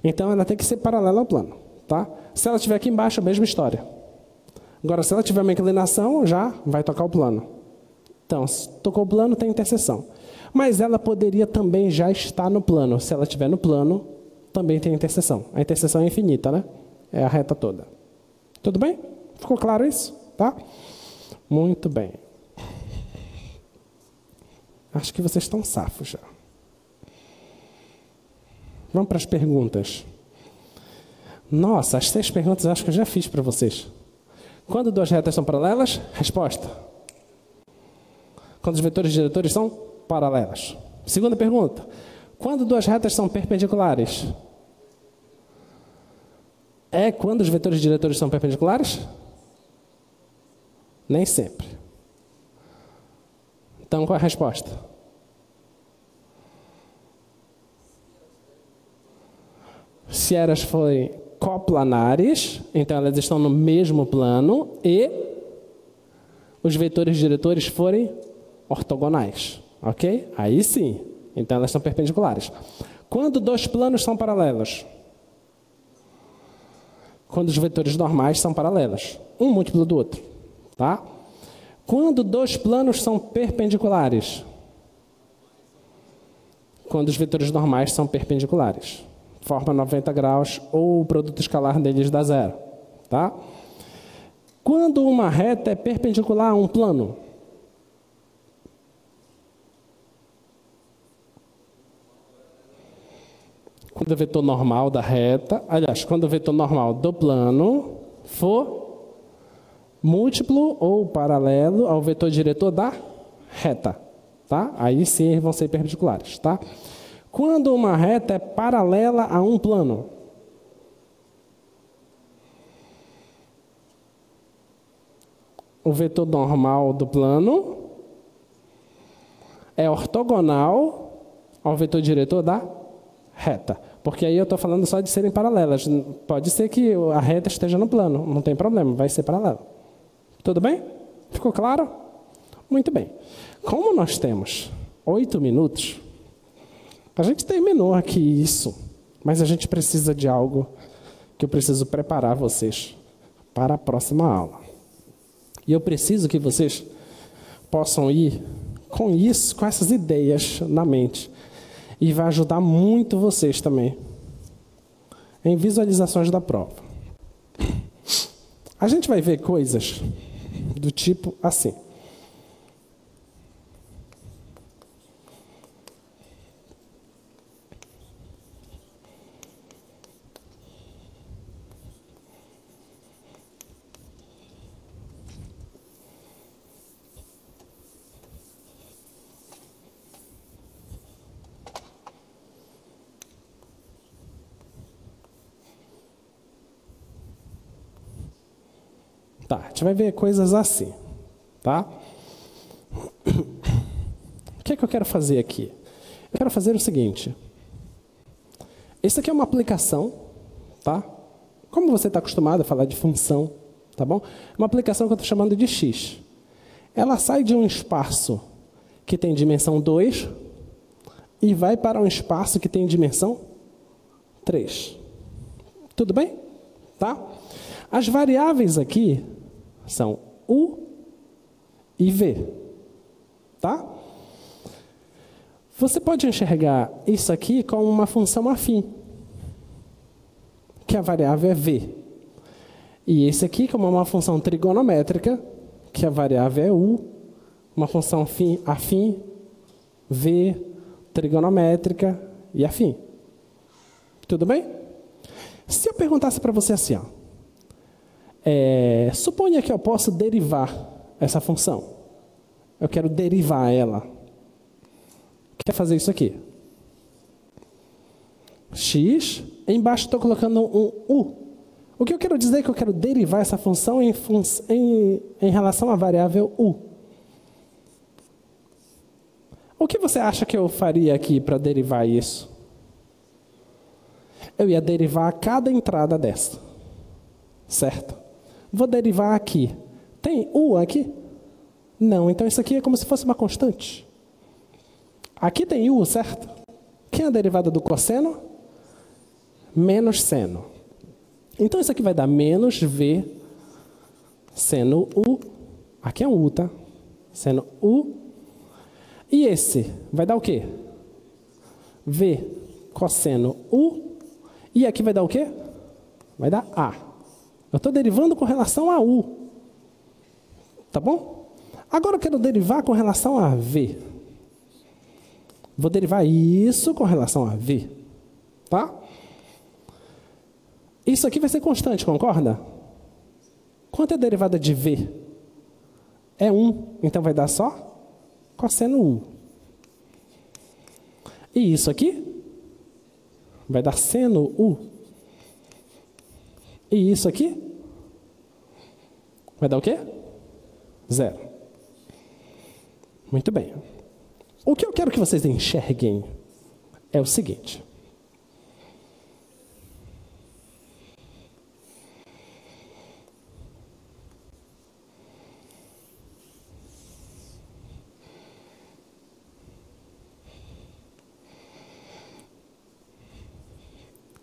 Então ela tem que ser paralela ao plano, tá? Se ela estiver aqui embaixo, a mesma história. Agora, se ela tiver uma inclinação, já vai tocar o plano. Então, se tocou o plano, tem interseção. Mas ela poderia também já estar no plano. Se ela estiver no plano, também tem interseção. A interseção é infinita, né? É a reta toda. Tudo bem? Ficou claro isso? Tá? Muito bem. Acho que vocês estão safos já. Vamos para as perguntas. Nossa, as 6 perguntas eu acho que eu já fiz para vocês. Quando duas retas são paralelas? Resposta. Quando os vetores diretores são paralelas. Segunda pergunta. Quando duas retas são perpendiculares? É quando os vetores diretores são perpendiculares? Nem sempre. Então, qual é a resposta? Se elas forem coplanares, então elas estão no mesmo plano e os vetores diretores forem ortogonais, ok? Aí sim, então elas são perpendiculares. Quando dois planos são paralelos? Quando os vetores normais são paralelos, um múltiplo do outro, tá? Quando dois planos são perpendiculares? Quando os vetores normais são perpendiculares. Forma 90 graus ou o produto escalar deles dá zero, tá? Quando uma reta é perpendicular a um plano? Quando o vetor normal da reta, aliás, quando o vetor normal do plano for múltiplo ou paralelo ao vetor diretor da reta, tá? Aí sim vão ser perpendiculares, tá? Quando uma reta é paralela a um plano? O vetor normal do plano é ortogonal ao vetor diretor da reta. Porque aí eu estou falando só de serem paralelas. Pode ser que a reta esteja no plano, não tem problema, vai ser paralela. Tudo bem? Ficou claro? Muito bem. Como nós temos 8 minutos, a gente terminou aqui isso, mas a gente precisa de algo que eu preciso preparar vocês para a próxima aula. E eu preciso que vocês possam ir com isso, com essas ideias na mente. E vai ajudar muito vocês também em visualizações da prova. A gente vai ver coisas do tipo assim. Tá, a gente vai ver coisas assim, tá? O que é que eu quero fazer aqui? Eu quero fazer o seguinte. Isso aqui é uma aplicação, tá? Como você está acostumado a falar de função, Tá bom? Uma aplicação que eu estou chamando de x. Ela sai de um espaço que tem dimensão 2 e vai para um espaço que tem dimensão 3. Tudo bem? Tá? As variáveis aqui são u e v. Tá? Você pode enxergar isso aqui como uma função afim, que a variável é v. E esse aqui como uma função trigonométrica, que a variável é u, uma função afim, v, trigonométrica e afim. Tudo bem? Se eu perguntasse para você assim, ó, suponha que eu posso derivar essa função. Eu quero derivar ela. Quer fazer isso aqui? X, embaixo estou colocando um u. O que eu quero dizer é que eu quero derivar essa função em relação à variável u. O que você acha que eu faria aqui para derivar isso? Eu ia derivar cada entrada dessa. Certo? Vou derivar aqui. Tem u aqui? Não, então isso aqui é como se fosse uma constante. Aqui tem u, certo? Quem é a derivada do cosseno? Menos seno. Então isso aqui vai dar menos v seno u. Aqui é um u, tá? Seno u. E esse vai dar o quê? V cosseno u. E aqui vai dar o quê? Vai dar a. Eu estou derivando com relação a u. Tá bom? Agora eu quero derivar com relação a v. Vou derivar isso com relação a v. Tá? Isso aqui vai ser constante, concorda? Quanto é a derivada de v? É 1, então vai dar só cosseno u. E isso aqui vai dar seno u. E isso aqui vai dar o quê? 0. Muito bem. O que eu quero que vocês enxerguem é o seguinte.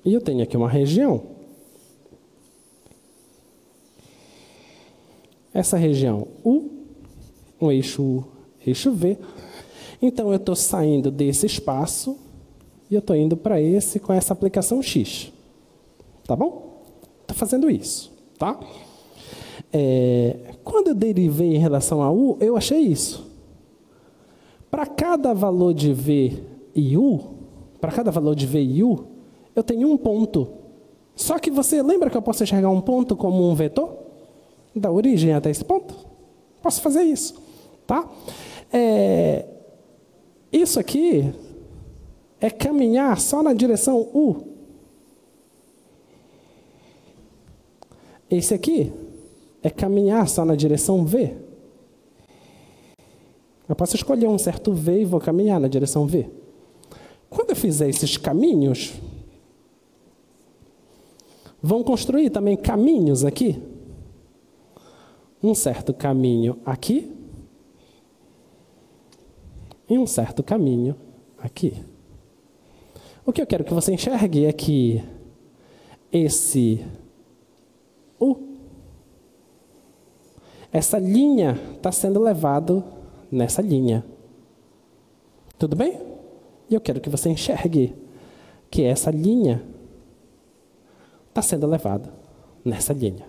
E eu tenho aqui uma região. Essa região U, um eixo U, eixo V. Então eu estou saindo desse espaço e eu estou indo para esse com essa aplicação X. Tá bom? Estou fazendo isso, tá? Quando eu derivei em relação a U, eu achei isso. Para cada valor de V e U, eu tenho um ponto. Só que você lembra que eu posso enxergar um ponto como um vetor? Da origem até esse ponto? Posso fazer isso. Tá? Isso aqui é caminhar só na direção U. Esse aqui é caminhar só na direção V. Eu posso escolher um certo V e vou caminhar na direção V. Quando eu fizer esses caminhos, vão construir também caminhos aqui. Um certo caminho aqui. E um certo caminho aqui. O que eu quero que você enxergue é que esse U, essa linha está sendo levado nessa linha. Tudo bem? E eu quero que você enxergue que essa linha está sendo levada nessa linha.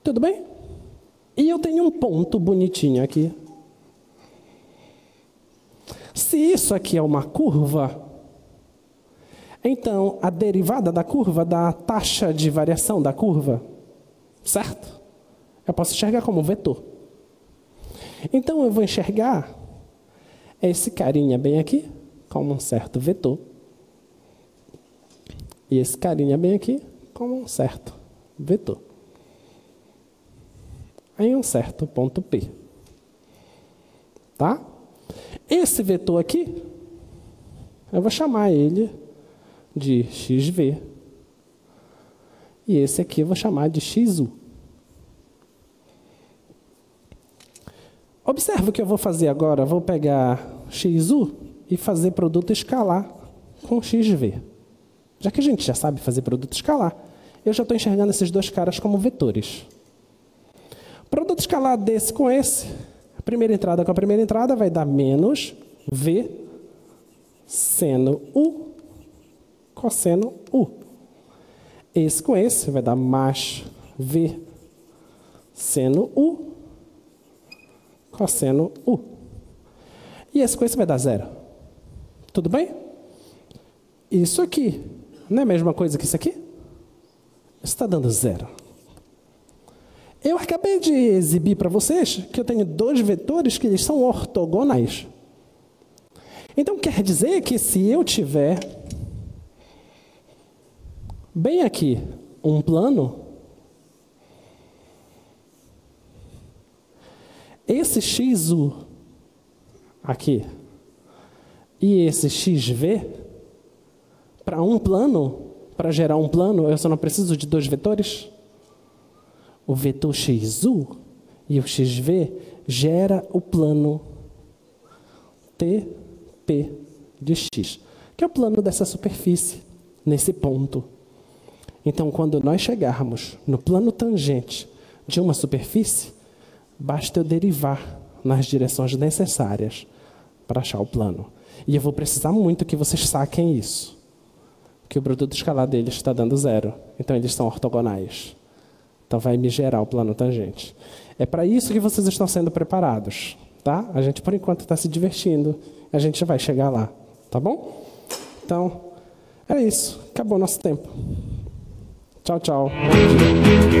Tudo bem? E eu tenho um ponto bonitinho aqui. Se isso aqui é uma curva, então a derivada da curva dá a taxa de variação da curva, certo? Eu posso enxergar como vetor. Então eu vou enxergar esse carinha bem aqui como um certo vetor. E esse carinha bem aqui como um certo vetor. Em um certo ponto P. Tá? Esse vetor aqui, eu vou chamar ele de XV. E esse aqui eu vou chamar de XU. Observa o que eu vou fazer agora. Vou pegar XU e fazer produto escalar com XV. Já que a gente já sabe fazer produto escalar, eu já estou enxergando esses dois caras como vetores. Produto escalar desse com esse, a primeira entrada com a primeira entrada vai dar menos V seno U cosseno U. Esse com esse vai dar mais V seno U cosseno U. E esse com esse vai dar zero. Tudo bem? Isso aqui não é a mesma coisa que isso aqui? Isso está dando zero. Eu acabei de exibir para vocês que eu tenho dois vetores que eles são ortogonais. Então quer dizer que se eu tiver bem aqui um plano, esse XU aqui e esse XV, para um plano, para gerar um plano, eu só não preciso de dois vetores? O vetor XU e o XV gera o plano TP de X, que é o plano dessa superfície, nesse ponto. Então, quando nós chegarmos no plano tangente de uma superfície, basta eu derivar nas direções necessárias para achar o plano. E eu vou precisar muito que vocês saquem isso, que o produto escalar deles está dando zero. Então, eles são ortogonais. Então, vai me gerar o plano tangente. É para isso que vocês estão sendo preparados, tá? A gente, por enquanto, está se divertindo. A gente vai chegar lá, tá bom? Então, é isso. Acabou o nosso tempo. Tchau, tchau. Bom dia.